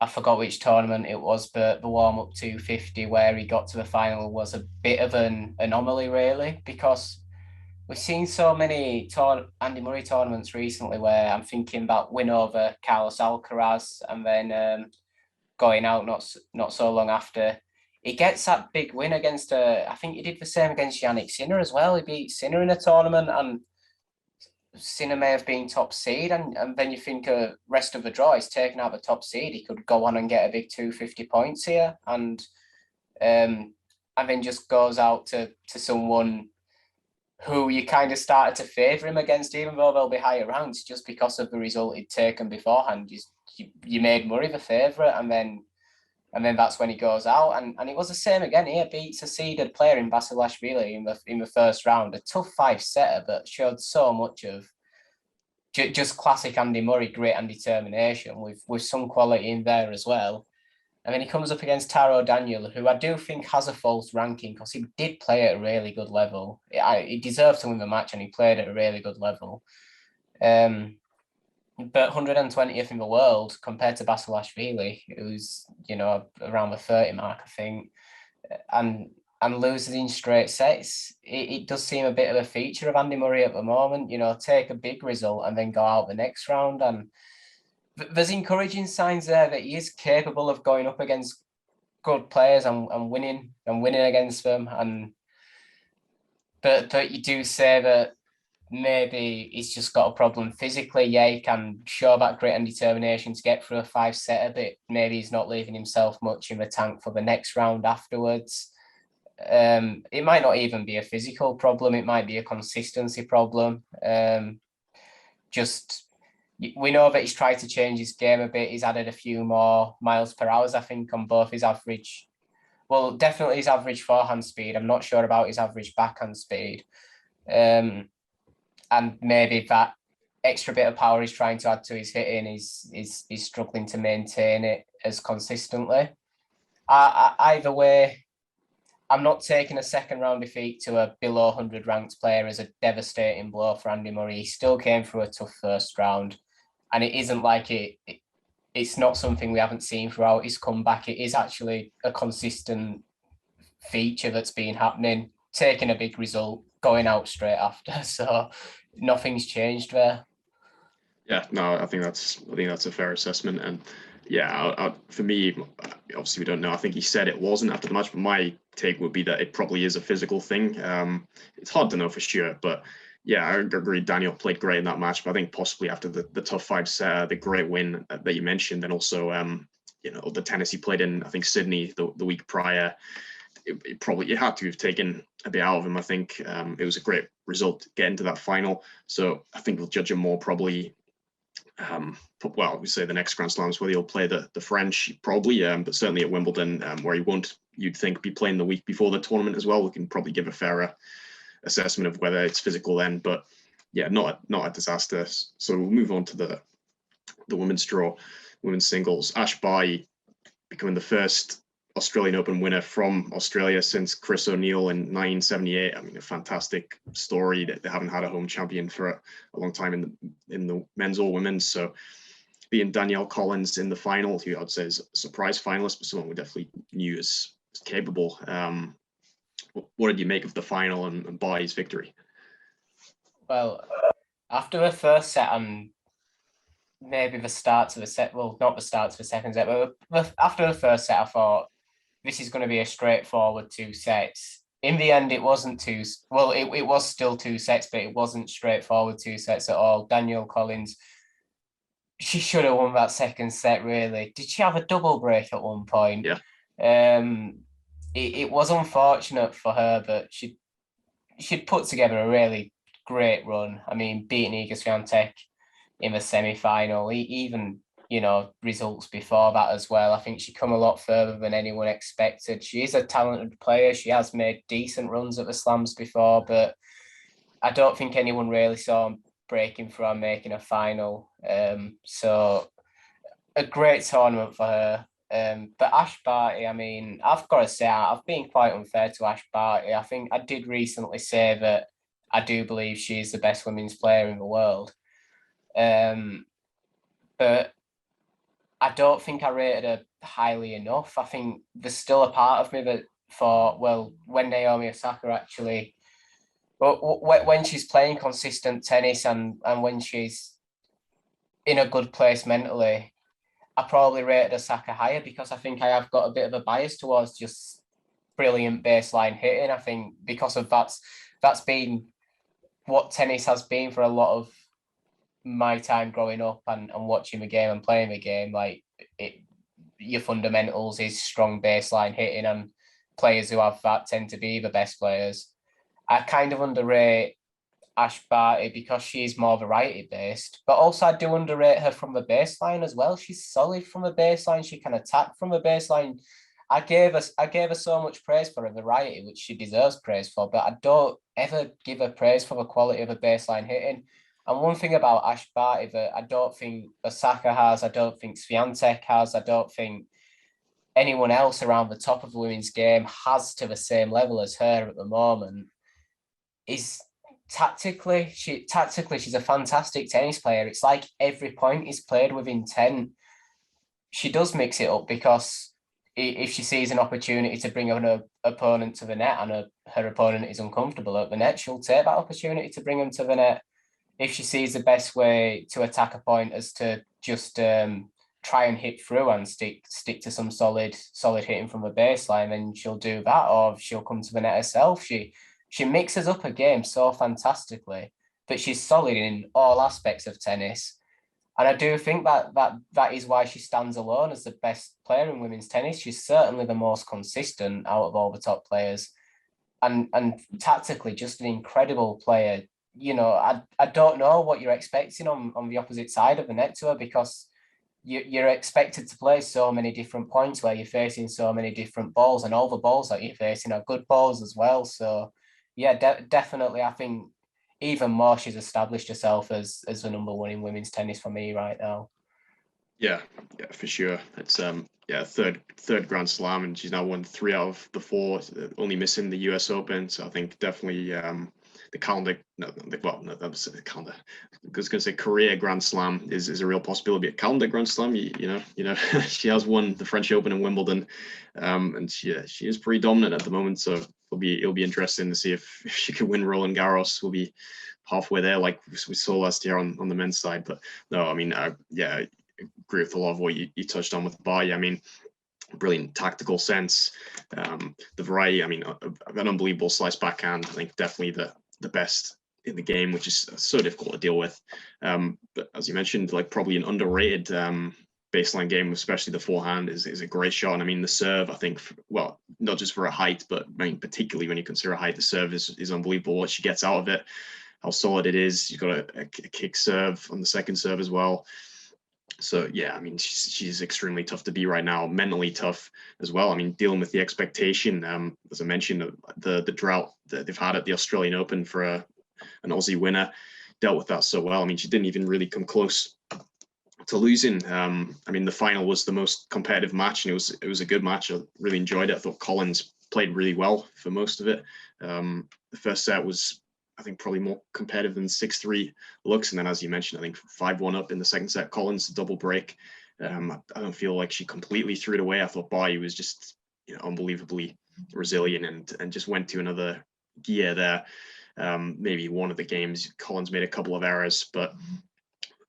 I forgot which tournament it was, but the warm-up 250 where he got to the final was a bit of an anomaly, really, because we've seen so many Andy Murray tournaments recently where I'm thinking about win over Carlos Alcaraz and then going out not so long after. He gets that big win against, I think he did the same against Yannick Sinner as well. He beat Sinner in a tournament and Sinner may have been top seed. And then you think rest of the draw, he's taken out the top seed. He could go on and get a big 250 points here. And then just goes out to someone who you kind of started to favour him against, even though they'll be higher rounds, just because of the result he'd taken beforehand. You made Murray the favourite, and then that's when he goes out. And it was the same again here, beats a seeded player in Basilashvili in the first round. A tough 5-setter, but showed so much of just classic Andy Murray, grit and determination, with some quality in there as well. And then he comes up against Taro Daniel, who I do think has a false ranking because he did play at a really good level. He deserved to win the match and he played at a really good level. But 120th in the world compared to Basilashvili, who's, around the 30 mark, I think, and loses in straight sets. It does seem a bit of a feature of Andy Murray at the moment, take a big result and then go out the next round. And there's encouraging signs there that he is capable of going up against good players and winning against them. But you do say that maybe he's just got a problem physically. Yeah, he can show that grit and determination to get through a 5-setter, but maybe he's not leaving himself much in the tank for the next round afterwards. It might not even be a physical problem. It might be a consistency problem. We know that he's tried to change his game a bit. He's added a few more miles per hour, I think, on both his average. Well, definitely his average forehand speed. I'm not sure about his average backhand speed. And maybe that extra bit of power he's trying to add to his hitting is struggling to maintain it as consistently. Either way, I'm not taking a second round defeat to a below 100 ranked player as a devastating blow for Andy Murray. He still came through a tough first round. And it isn't like it's not something we haven't seen throughout his comeback. It is actually a consistent feature that's been happening, taking a big result, going out straight after. So nothing's changed there. Yeah, no, I think that's a fair assessment. And yeah, for me, obviously we don't know. I think he said it wasn't after the match, but my take would be that it probably is a physical thing. It's hard to know for sure, but yeah, I agree. Daniel played great in that match, but I think possibly after the tough 5 set, the great win that you mentioned, and also the tennis he played in, I think Sydney the week prior, it had to have taken a bit out of him. I think it was a great result to get into that final. So I think we'll judge him more probably. We say the next Grand Slams whether he'll play the French probably, but certainly at Wimbledon, where he won't, you'd think, be playing the week before the tournament as well. We can probably give a fairer assessment of whether it's physical then. But yeah, not a disaster. So we'll move on to the women's draw, women's singles. Ash Barty becoming the first Australian Open winner from Australia since Chris O'Neill in 1978. I mean, a fantastic story that they haven't had a home champion for a long time in the men's or women's. So being Danielle Collins in the final, who I'd say is a surprise finalist, but someone we definitely knew is capable. What did you make of the final and Barty's victory? Well, after the first set and maybe the start of the set, well, not the start of the second set, but after the first set, I thought this is going to be a straightforward 2 sets. In the end, it wasn't it was still 2 sets, but it wasn't straightforward 2 sets at all. Danielle Collins, she should have won that second set, really. Did she have a double break at one point? Yeah. It was unfortunate for her, but she'd put together a really great run. I mean, beating Iga Swiatek in the semi-final, even results before that as well. I think she come a lot further than anyone expected. She is a talented player. She has made decent runs at the slams before, but I don't think anyone really saw him breaking through and making a final. So a great tournament for her. But Ash Barty, I mean, I've got to say, I've been quite unfair to Ash Barty. I think I did recently say that I do believe she's the best women's player in the world. But I don't think I rated her highly enough. I think there's still a part of me that thought, well, when Naomi Osaka actually, when she's playing consistent tennis and when she's in a good place mentally, I probably rated Osaka higher because I think I have got a bit of a bias towards just brilliant baseline hitting. I think because of that's been what tennis has been for a lot of my time growing up and watching the game and playing the game. Like your fundamentals is strong baseline hitting, and players who have that tend to be the best players. I kind of underrate Ash Barty because she's more variety based, but also I do underrate her from the baseline as well. She's solid from the baseline. She can attack from the baseline. I gave her so much praise for her variety, which she deserves praise for, but I don't ever give her praise for the quality of her baseline hitting. And one thing about Ash Barty that I don't think Osaka has, I don't think Swiatek has, I don't think anyone else around the top of the women's game has to the same level as her at the moment, is tactically. She's a fantastic tennis player. It's like every point is played with intent. She does mix it up because if she sees an opportunity to bring her opponent to the net and her opponent is uncomfortable at the net, she'll take that opportunity to bring them to the net. If she sees the best way to attack a point is to just try and hit through and stick to some solid hitting from the baseline, then she'll do that, or she'll come to the net herself. She mixes up a game so fantastically, but she's solid in all aspects of tennis. And I do think that is why she stands alone as the best player in women's tennis. She's certainly the most consistent out of all the top players, and tactically just an incredible player. I don't know what you're expecting on the opposite side of the net to her, because you're expected to play so many different points where you're facing so many different balls, and all the balls that you're facing are good balls as well. So yeah, definitely, I think even more she's established herself as the number one in women's tennis for me right now. Yeah, for sure. It's third Grand Slam, and she's now won 3 out of the 4, only missing the US Open. So I think definitely calendar. No, that was the calendar. I was going to say career Grand Slam is a real possibility. A calendar Grand Slam, you know, she has won the French Open and Wimbledon, and she is pretty dominant at the moment. So it'll be interesting to see if she can win Roland Garros. We'll be halfway there, like we saw last year on the men's side. But no, I mean, I agree with a lot of what you touched on with Barty. I mean, brilliant tactical sense, the variety. I mean, an unbelievable slice backhand. I think definitely the best in the game, which is so difficult to deal with. But as you mentioned, like probably an underrated baseline game, especially the forehand is a great shot. And I mean, the serve, I think, well, not just for a height, but I mean, particularly when you consider height, the serve is unbelievable. What she gets out of it, how solid it is. You've got a kick serve on the second serve as well. So yeah, I mean, she's extremely tough to beat right now, mentally tough as well. I mean, dealing with the expectation, as I mentioned, the drought that they've had at the Australian Open for an Aussie winner, dealt with that so well. I mean, she didn't even really come close to losing. I mean, the final was the most competitive match, and it was a good match. I really enjoyed it. I thought Collins played really well for most of it. The first set was, I think, probably more competitive than 6-3 looks. And then, as you mentioned, I think 5-1 up in the second set. Collins, double break. I don't feel like she completely threw it away. I thought Barty was just, unbelievably resilient and just went to another gear there. Maybe one of the games, Collins made a couple of errors,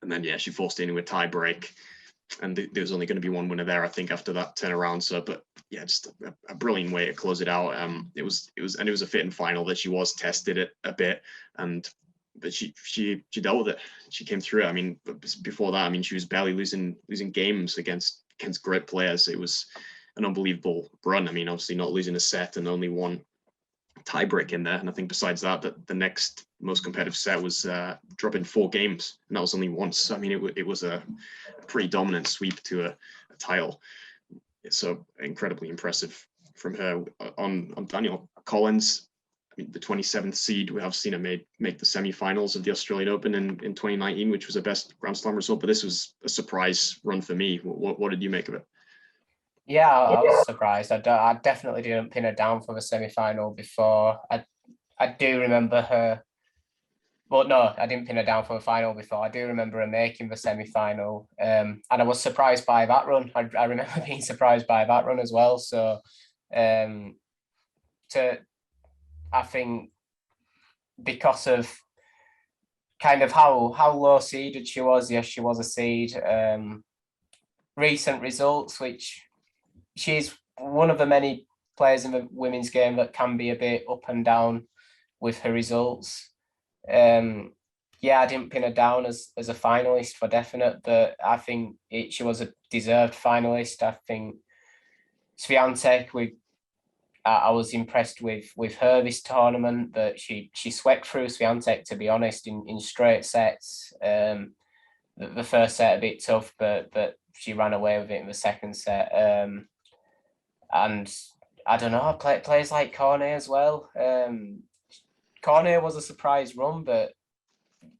and then, she forced it into a tie break. And there was only going to be one winner there, I think, after that turnaround. So, but yeah, just a brilliant way to close it out. It was a fitting final that she was tested it a bit, but she dealt with it. She came through. I mean, before that, I mean, she was barely losing games against great players. It was an unbelievable run. I mean, obviously not losing a set and only one tiebreak in there. And I think besides that the next most competitive set was dropping 4 games, and that was only once. I mean, it was a pretty dominant sweep to a title. So incredibly impressive from her. On Danielle Collins, I mean, the 27th seed, we have seen her make the semi-finals of the Australian Open in 2019, which was her best Grand Slam result. But this was a surprise run for me. What did you make of it? Yeah, I was surprised. I definitely didn't pin her down for the semi-final before. I do remember her. Well, no, I didn't pin her down for the final before. I do remember her making the semi-final, and I was surprised by that run. I remember being surprised by that run as well. So, I think because of kind of how low seeded she was, yes, she was a seed. Recent results, which she's one of the many players in the women's game that can be a bit up and down with her results. I didn't pin her down as a finalist for definite, but I think she was a deserved finalist. I think Swiatek, I was impressed with her this tournament, but she swept through Swiatek, to be honest, in straight sets. The first set a bit tough, but she ran away with it in the second set. And I don't know, players like Cornet as well. Cornet was a surprise run, but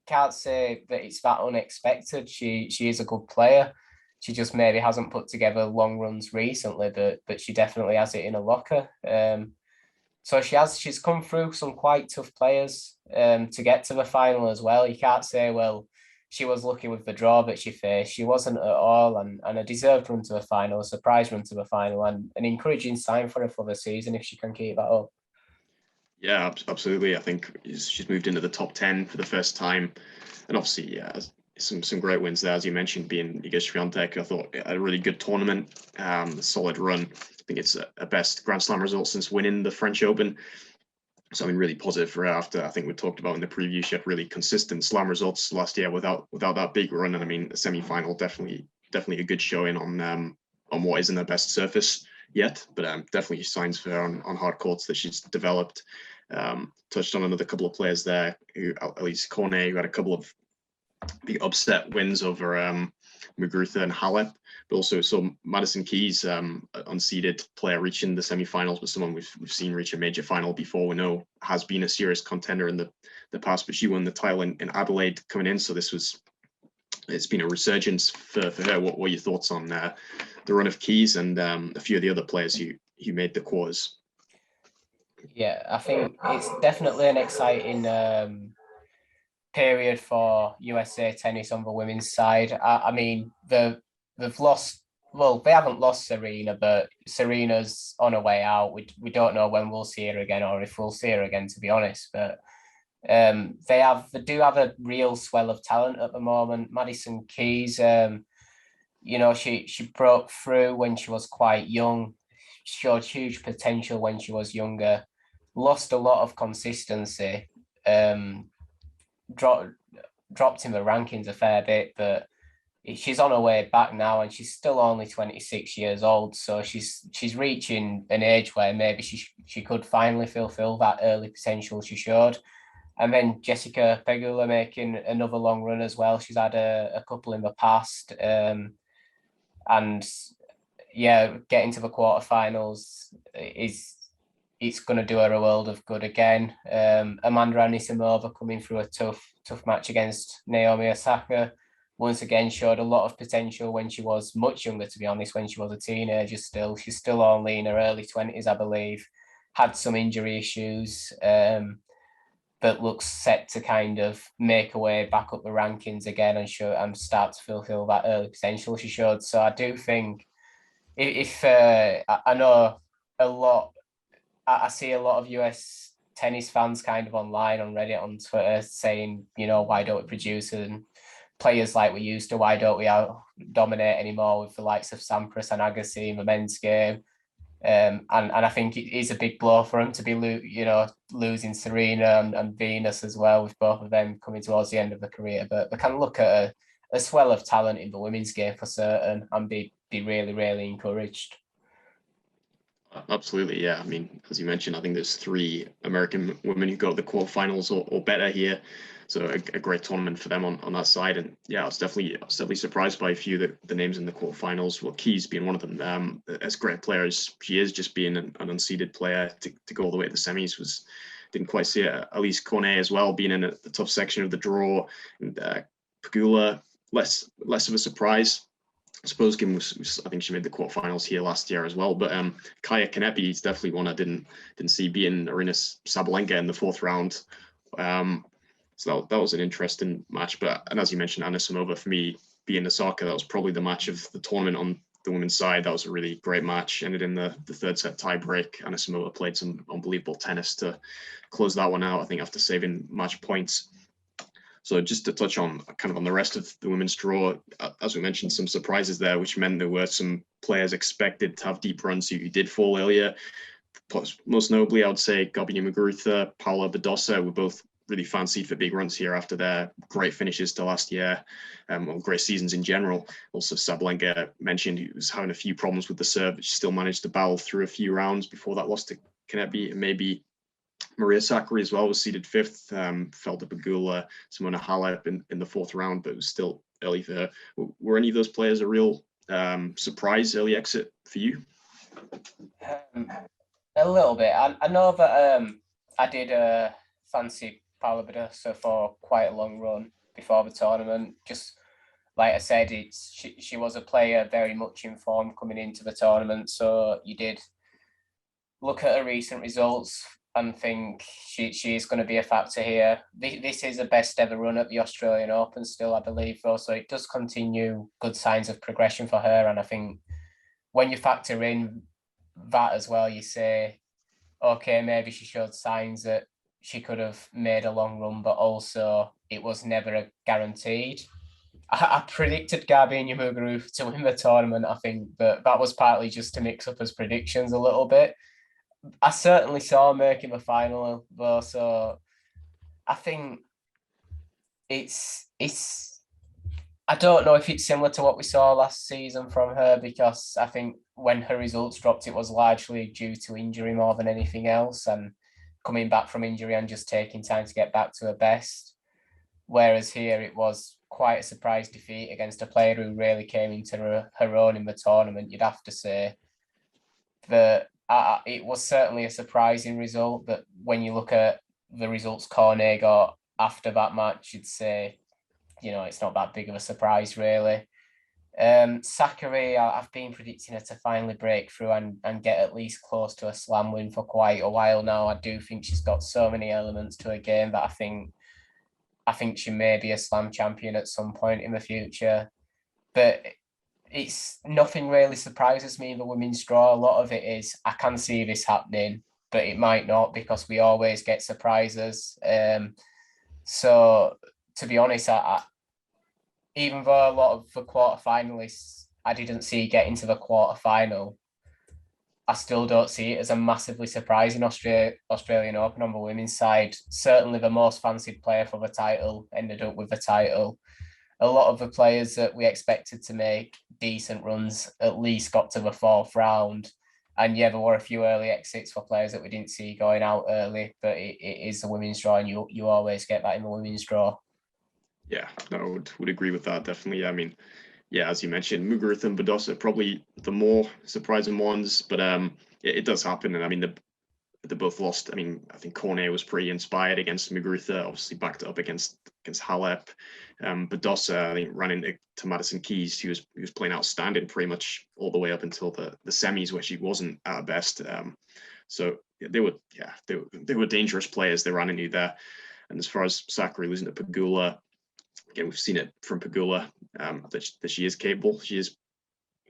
can't say that it's that unexpected. She is a good player. She just maybe hasn't put together long runs recently, but she definitely has it in her locker. So she's come through some quite tough players to get to the final as well. You can't say, well, she was lucky with the draw that she faced. She wasn't at all, and a deserved run to the final, a surprise run to the final, and an encouraging sign for her for the season if she can keep that up. Yeah, absolutely. I think she's moved into the top 10 for the first time. And obviously, yeah, some great wins there, as you mentioned, being Iga Swiatek. I thought a really good tournament, a solid run. I think it's a best Grand Slam result since winning the French Open. So, I mean, really positive for her after, I think we talked about in the preview, she had really consistent Slam results last year without that big run. And I mean, the semi-final, definitely a good showing on what isn't her best surface yet, but definitely signs for her on hard courts that she's developed. Touched on another couple of players there, who, at least Cornet, who had a couple of big upset wins over Muguruza and Halep, but also saw Madison Keys, unseeded player, reaching the semi-finals, but someone we've seen reach a major final before. We know has been a serious contender in the past, but she won the title in Adelaide coming in, so it's been a resurgence for her. What were your thoughts on the run of Keys and a few of the other players who made the quarters? Yeah, I think it's definitely an exciting period for USA tennis on the women's side. I mean, they've lost. Well, they haven't lost Serena, but Serena's on her way out. We don't know when we'll see her again, or if we'll see her again, to be honest. But they do have a real swell of talent at the moment. Madison Keys, she broke through when she was quite young, showed huge potential when she was younger, lost a lot of consistency, um, dropped in the rankings a fair bit, but she's on her way back now, and she's still only 26 years old. So she's reaching an age where maybe she could finally fulfill that early potential she showed. And then Jessica Pegula making another long run as well. She's had a couple in the past. And yeah, getting to the quarterfinals is it's going to do her a world of good again. Amanda Anisimova coming through a tough match against Naomi Osaka once again showed a lot of potential when she was much younger, to be honest, when she was a teenager still. She's still only in her early 20s, I believe. Had some injury issues, but looks set to kind of make her way back up the rankings again and start to fulfill that early potential she showed. So I do think if I know a lot, I see a lot of US tennis fans kind of online on Reddit, on Twitter saying, why don't we produce and players like we used to? Why don't we dominate anymore with the likes of Sampras and Agassi in the men's game? And I think it is a big blow for him to be losing Serena and Venus as well, with both of them coming towards the end of the career. But they can look at a swell of talent in the women's game for certain and be really, really encouraged. Absolutely, yeah. I mean, as you mentioned, I think there's 3 American women who got the quarterfinals or better here, so a great tournament for them on that side. And yeah, I was definitely surprised by a few of the names in the quarterfinals. Well, Keys being one of them. As great a player as she is, just being an unseeded player to go all the way to the semis didn't quite see it. Elise Cornet as well, being in the tough section of the draw, and Pegula less of a surprise. I suppose Kim I think she made the quarterfinals here last year as well. But Kaya Kanepi is definitely one I didn't see, being Arina Sabalenka in the 4th round. So that was an interesting match. And as you mentioned, Anisimova, for me, being Osaka, that was probably the match of the tournament on the women's side. That was a really great match. Ended in the 3rd set tiebreak. Anisimova played some unbelievable tennis to close that one out, I think, after saving match points. So just to touch on kind of on the rest of the women's draw, as we mentioned, some surprises there, which meant there were some players expected to have deep runs who did fall earlier. Most notably, I would say Garbine Muguruza, Paula Badosa were both really fancied for big runs here after their great finishes to last year, or great seasons in general. Also, Sabalenka mentioned he was having a few problems with the serve, but she still managed to battle through a few rounds before that loss to Kanepi. And maybe Maria Sakkari as well was seeded 5th, fell to Pegula, Simona Halep in the 4th round, but it was still early for her. Were any of those players a real surprise early exit for you? A little bit. I know that I did fancy Paula Badosa for quite a long run before the tournament. Just like I said, she was a player very much in form coming into the tournament, so you did look at her recent results and think she is going to be a factor here. This is the best ever run at the Australian Open still, I believe, though, so it does continue good signs of progression for her. And I think when you factor in that as well, you say, okay, maybe she showed signs that she could have made a long run, but also it was never a guaranteed. I predicted Garbine Muguruza to win the tournament, I think, but that was partly just to mix up his predictions a little bit. I certainly saw her making the final, though, so I think it's I don't know if it's similar to what we saw last season from her, because I think when her results dropped, it was largely due to injury more than anything else, and coming back from injury and just taking time to get back to her best. Whereas here it was quite a surprise defeat against a player who really came into her own in the tournament, you'd have to say. That it was certainly a surprising result, but when you look at the results Cornet got after that match, you'd say, it's not that big of a surprise, really. Sakkari, I've been predicting her to finally break through and get at least close to a slam win for quite a while now. I do think she's got so many elements to her game that I think she may be a slam champion at some point in the future. But it's nothing really surprises me in the women's draw. A lot of it is I can see this happening, but it might not, because we always get surprises. So to be honest, I even though a lot of the quarterfinalists I didn't see get into the quarterfinal, I still don't see it as a massively surprising Australian Open on the women's side. Certainly the most fancied player for the title ended up with the title. A lot of the players that we expected to make decent runs at least got to the fourth round. And yeah, there were a few early exits for players that we didn't see going out early, but it is the women's draw, and you always get that in the women's draw. Yeah, no, would agree with that, definitely. I mean, yeah, as you mentioned, Muguruza and Badosa probably the more surprising ones, but it does happen. And I mean, they both lost. I mean, I think Cornet was pretty inspired against Muguruza, obviously backed it up against Halep. Badosa, I think, ran into Madison Keys. He was playing outstanding pretty much all the way up until the semis, where she wasn't at her best. So they were dangerous players they ran into there. And as far as Sakkari losing to Pegula, again, we've seen it from Pegula that she is capable. She is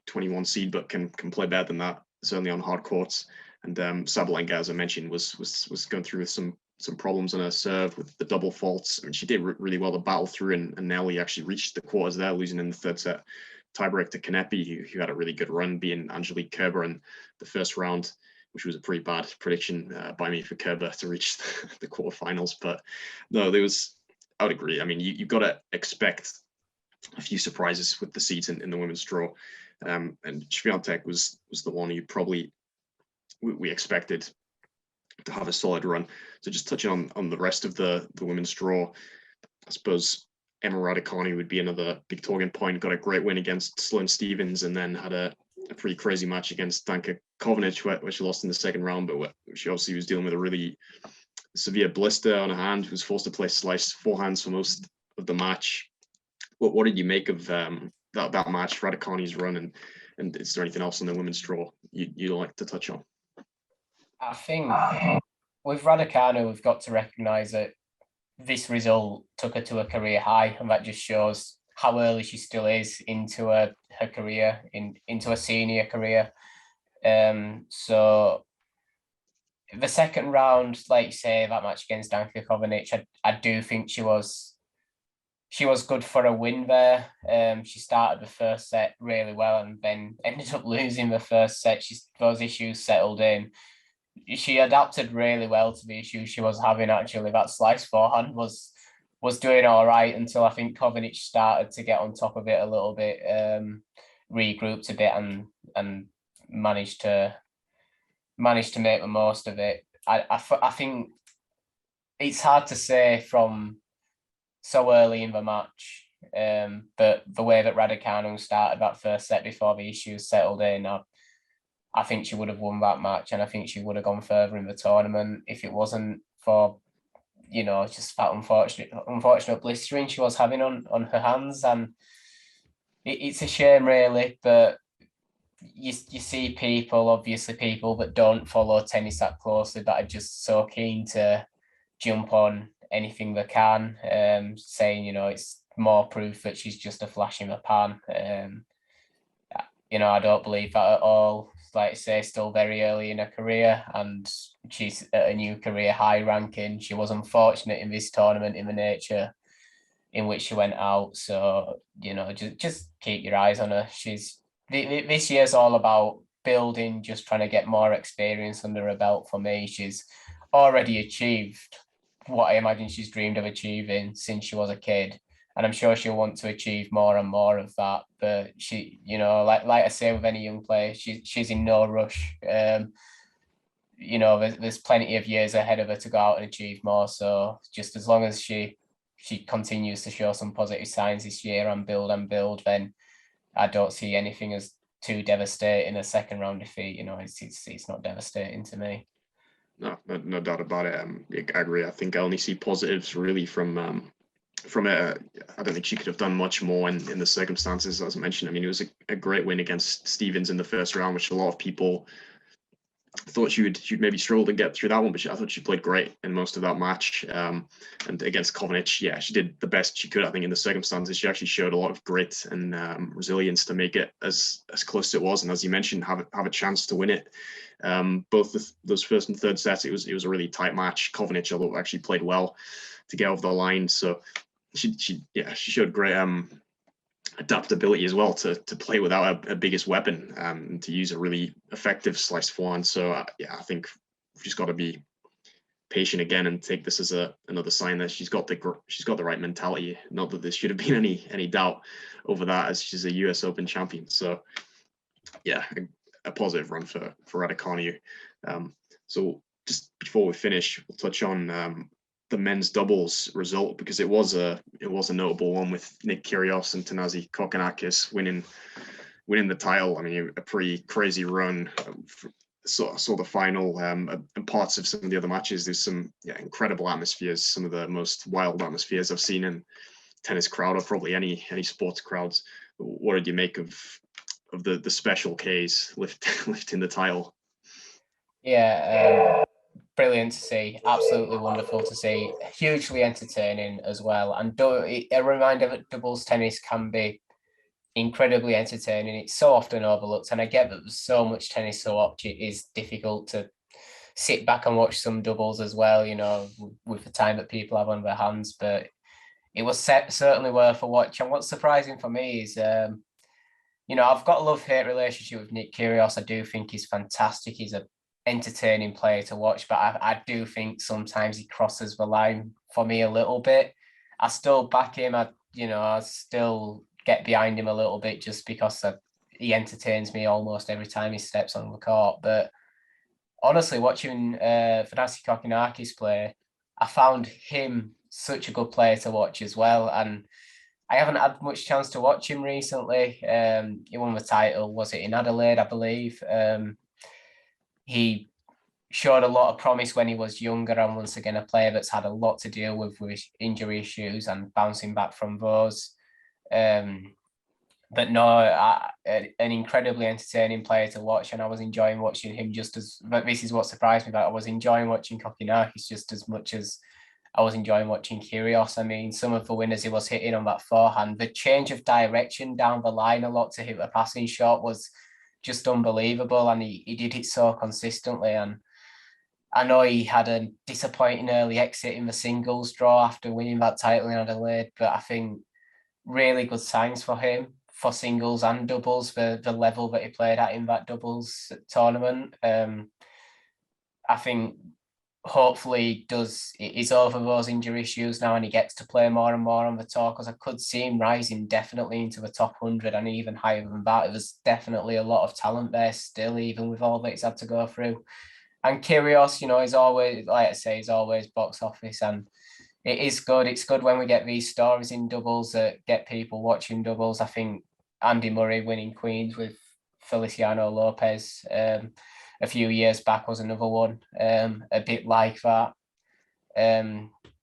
21 seed, but can play better than that, certainly on hard courts. And Sabalenka, as I mentioned, was going through some problems on her serve with the double faults. I mean, she did really well to battle through, and Nelly actually reached the quarters there, losing in the third set tiebreak to Kanepi, who had a really good run, being Angelique Kerber in the first round, which was a pretty bad prediction by me for Kerber to reach the quarterfinals. But no, I would agree. I mean, you've got to expect a few surprises with the seeds in the women's draw. And Swiatek was the one who probably we expected to have a solid run. So just touching on the rest of the women's draw, I suppose Emma Raducanu would be another big talking point. Got a great win against Sloane Stephens, and then had a pretty crazy match against Danka Kovanic, where she lost in the second round, but she obviously was dealing with a really severe blister on her hand. She was forced to play slice forehands for most of the match. What did you make of that match, Raducanu's run, and is there anything else on the women's draw you'd like to touch on? I think with Raducanu, we've got to recognise that this result took her to a career high, and that just shows how early she still is into her career, into a senior career. So the second round, like you say, that match against Danka Kovanic, I do think she was good for a win there. She started the first set really well and then ended up losing the first set. Those issues settled in. She adapted really well to the issues she was having, actually. That slice forehand was doing all right until I think Kovanic started to get on top of it a little bit, regrouped a bit and managed to make the most of it. I think it's hard to say from so early in the match, but the way that Raducanu started that first set before the issues settled in, I think she would have won that match, and I think she would have gone further in the tournament if it wasn't for, just that unfortunate blistering she was having on her hands. And it's a shame, really, but you see people that don't follow tennis that closely, that are just so keen to jump on anything they can, saying, it's more proof that she's just a flash in the pan. I don't believe that at all. Like I say, still very early in her career, and she's at a new career high ranking. She was unfortunate in this tournament in the nature in which she went out. So, just keep your eyes on her. This year's all about building, just trying to get more experience under her belt for me. She's already achieved what I imagine she's dreamed of achieving since she was a kid. And I'm sure she'll want to achieve more and more of that. But she, like I say with any young player, she's in no rush. There's plenty of years ahead of her to go out and achieve more. So just as long as she continues to show some positive signs this year and build, then I don't see anything as too devastating. A second round defeat, it's not devastating to me. No doubt about it. I agree. I think I only see positives really from I don't think she could have done much more in the circumstances, as I mentioned. I mean, it was a great win against Stevens in the first round, which a lot of people thought she'd maybe struggle to get through that one, but I thought she played great in most of that match. And against Kovanic, yeah, she did the best she could, I think, in the circumstances. She actually showed a lot of grit and resilience to make it as close as it was, and as you mentioned, have a chance to win it. Both those first and third sets, it was a really tight match. Kovanic, although, actually played well to get over the line. So she showed great adaptability as well to play without a biggest weapon, and to use a really effective slice forehand. So I think we've just got to be patient again and take this as another sign that she's got the right mentality. Not that there should have been any doubt over that, as she's a US Open champion. So yeah, a positive run for Raducanu. So just before we finish, we'll touch on the men's doubles result, because it was a notable one, with Nick Kyrgios and Thanasi Kokkinakis winning the title. I mean, a pretty crazy run. Saw the final and parts of some of the other matches. There's some incredible atmospheres, some of the most wild atmospheres I've seen in tennis crowd, or probably any sports crowds. What did you make of the special K's lifting the title? Yeah, brilliant to see, absolutely wonderful to see, hugely entertaining as well. And a reminder that doubles tennis can be incredibly entertaining. It's so often overlooked, and I get that there's so much tennis to watch, it is difficult to sit back and watch some doubles as well, with the time that people have on their hands. But it was certainly worth a watch. And what's surprising for me is, I've got a love-hate relationship with Nick Kyrgios. I do think he's fantastic. He's a entertaining player to watch, but I do think sometimes he crosses the line for me a little bit. I still back him. I still get behind him a little bit, just because he entertains me almost every time he steps on the court. But honestly, watching Thanasi Kokkinakis play, I found him such a good player to watch as well. And I haven't had much chance to watch him recently. He won the title, was it in Adelaide, I believe? He showed a lot of promise when he was younger, and once again, a player that's had a lot to deal with injury issues and bouncing back from those. But no, an incredibly entertaining player to watch, and I was enjoying watching him but this is what surprised me, that I was enjoying watching Kokkinakis just as much as I was enjoying watching Kyrgios. I mean, some of the winners he was hitting on that forehand, the change of direction down the line a lot to hit a passing shot was just unbelievable, and he did it so consistently. And I know he had a disappointing early exit in the singles draw after winning that title in Adelaide, but I think really good signs for him for singles and doubles, for the level that he played at in that doubles tournament. I think hopefully he's over those injury issues now, and he gets to play more and more on the tour, because I could see him rising definitely into the top 100 and even higher than that. There's definitely a lot of talent there still, even with all that he's had to go through. And Kyrgios, he's always, like I say, he's always box office, and it is good. It's good when we get these stories in doubles that get people watching doubles. I think Andy Murray winning Queens with Feliciano Lopez a few years back was another one, a bit like that.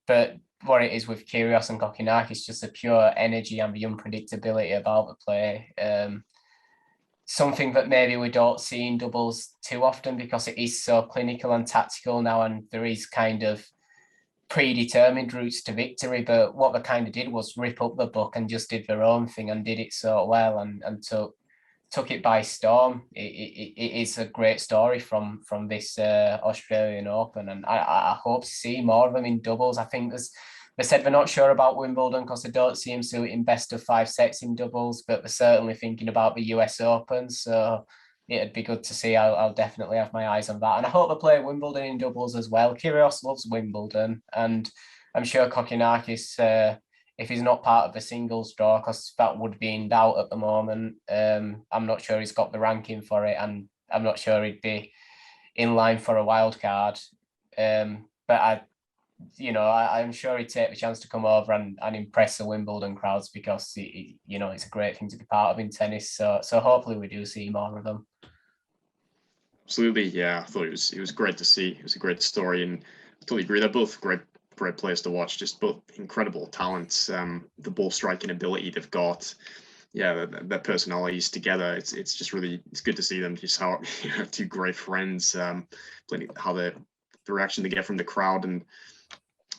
But what it is with Kyrgios and Kokkinakis, just the pure energy and the unpredictability about the play. Something that maybe we don't see in doubles too often, because it is so clinical and tactical now, and there is kind of predetermined routes to victory. But what they kind of did was rip up the book and just did their own thing, and did it so well, and took it by storm. It is a great story from this Australian Open, and I hope to see more of them in doubles. I think they said they're not sure about Wimbledon because they don't see him suiting best of 5 sets in doubles, but they're certainly thinking about the US Open. So it'd be good to see. I'll definitely have my eyes on that. And I hope they play Wimbledon in doubles as well. Kyrgios loves Wimbledon, and I'm sure Kokkinakis, if he's not part of the singles draw, because that would be in doubt at the moment, I'm not sure he's got the ranking for it, and I'm not sure he'd be in line for a wild card. But I'm sure he'd take the chance to come over and impress the Wimbledon crowds, because it's a great thing to be part of in tennis. So hopefully we do see more of them. Absolutely, yeah. I thought it was great to see. It was a great story, and I totally agree. They're both great great players to watch. Just both incredible talents. The ball striking ability they've got. Yeah, their personalities together. It's just really, it's good to see them. Just how two great friends. How the reaction they get from the crowd, and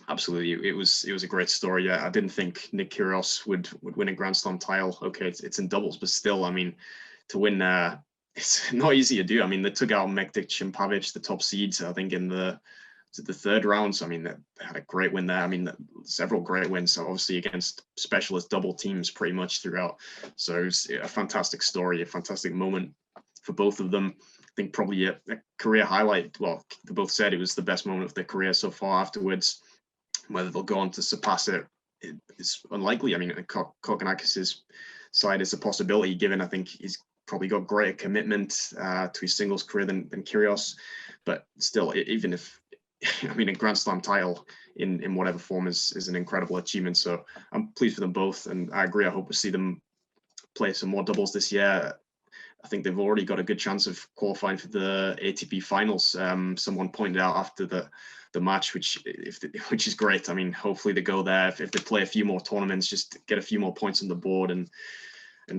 absolutely, it was a great story. Yeah, I didn't think Nick Kyrgios would win a Grand Slam title. Okay, it's in doubles, but still, I mean, to win, it's not easy to do. I mean, they took out Mektic and Pavic, the top seeds, I think, in the third round. So I mean, they had a great win there. I mean, several great wins. So obviously against specialist double teams pretty much throughout. So it was a fantastic story, a fantastic moment for both of them. I think probably a career highlight. Well, they both said it was the best moment of their career so far afterwards. Whether they'll go on to surpass it is unlikely. I mean, Kokkinakis' side is a possibility, given I think he's probably got greater commitment to his singles career than Kyrgios. But still, even if, I mean, a Grand Slam title in whatever form is an incredible achievement. So I'm pleased for them both. And I agree. I hope we see them play some more doubles this year. I think they've already got a good chance of qualifying for the ATP finals. Someone pointed out after the match, which is great. I mean, hopefully they go there. If they play a few more tournaments, just get a few more points on the board and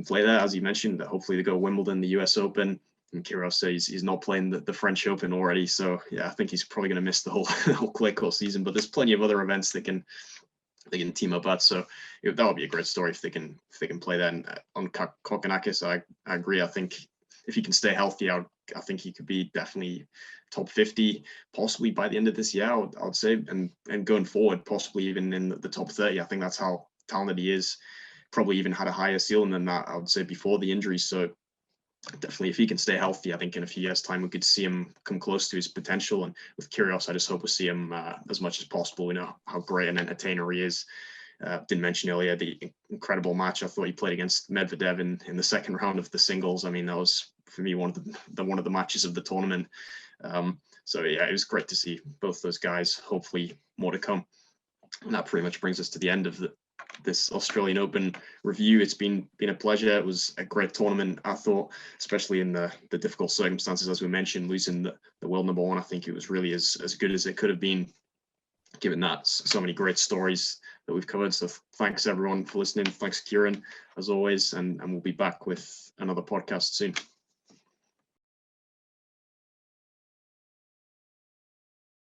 play there, as you mentioned. Hopefully they go Wimbledon, the US Open. And Kyrgios says he's not playing the French Open already. So yeah, I think he's probably going to miss the whole clay court season. But there's plenty of other events they can team up at. So that would be a great story if they can play that. And on Kokkinakis, I agree. I think if he can stay healthy, I think he could be definitely top 50, possibly by the end of this year, I would say, and going forward, possibly even in the top 30. I think that's how talented he is. Probably even had a higher ceiling than that, I would say, before the injuries. So definitely, if he can stay healthy, I think in a few years' time we could see him come close to his potential. And with Kyrgios, I just hope we see him as much as possible. We know how great an entertainer he is. Didn't mention earlier the incredible match I thought he played against Medvedev in the second round of the singles. I mean, that was for me one of the matches of the tournament. So yeah, it was great to see both those guys. Hopefully, more to come. And that pretty much brings us to the end of this Australian Open review. It's been a pleasure. It was a great tournament, I thought, especially in the difficult circumstances, as we mentioned, losing the world number one. I think it was really as good as it could have been, given that so many great stories that we've covered. So thanks everyone for listening. Thanks, Kieran, as always, and we'll be back with another podcast soon.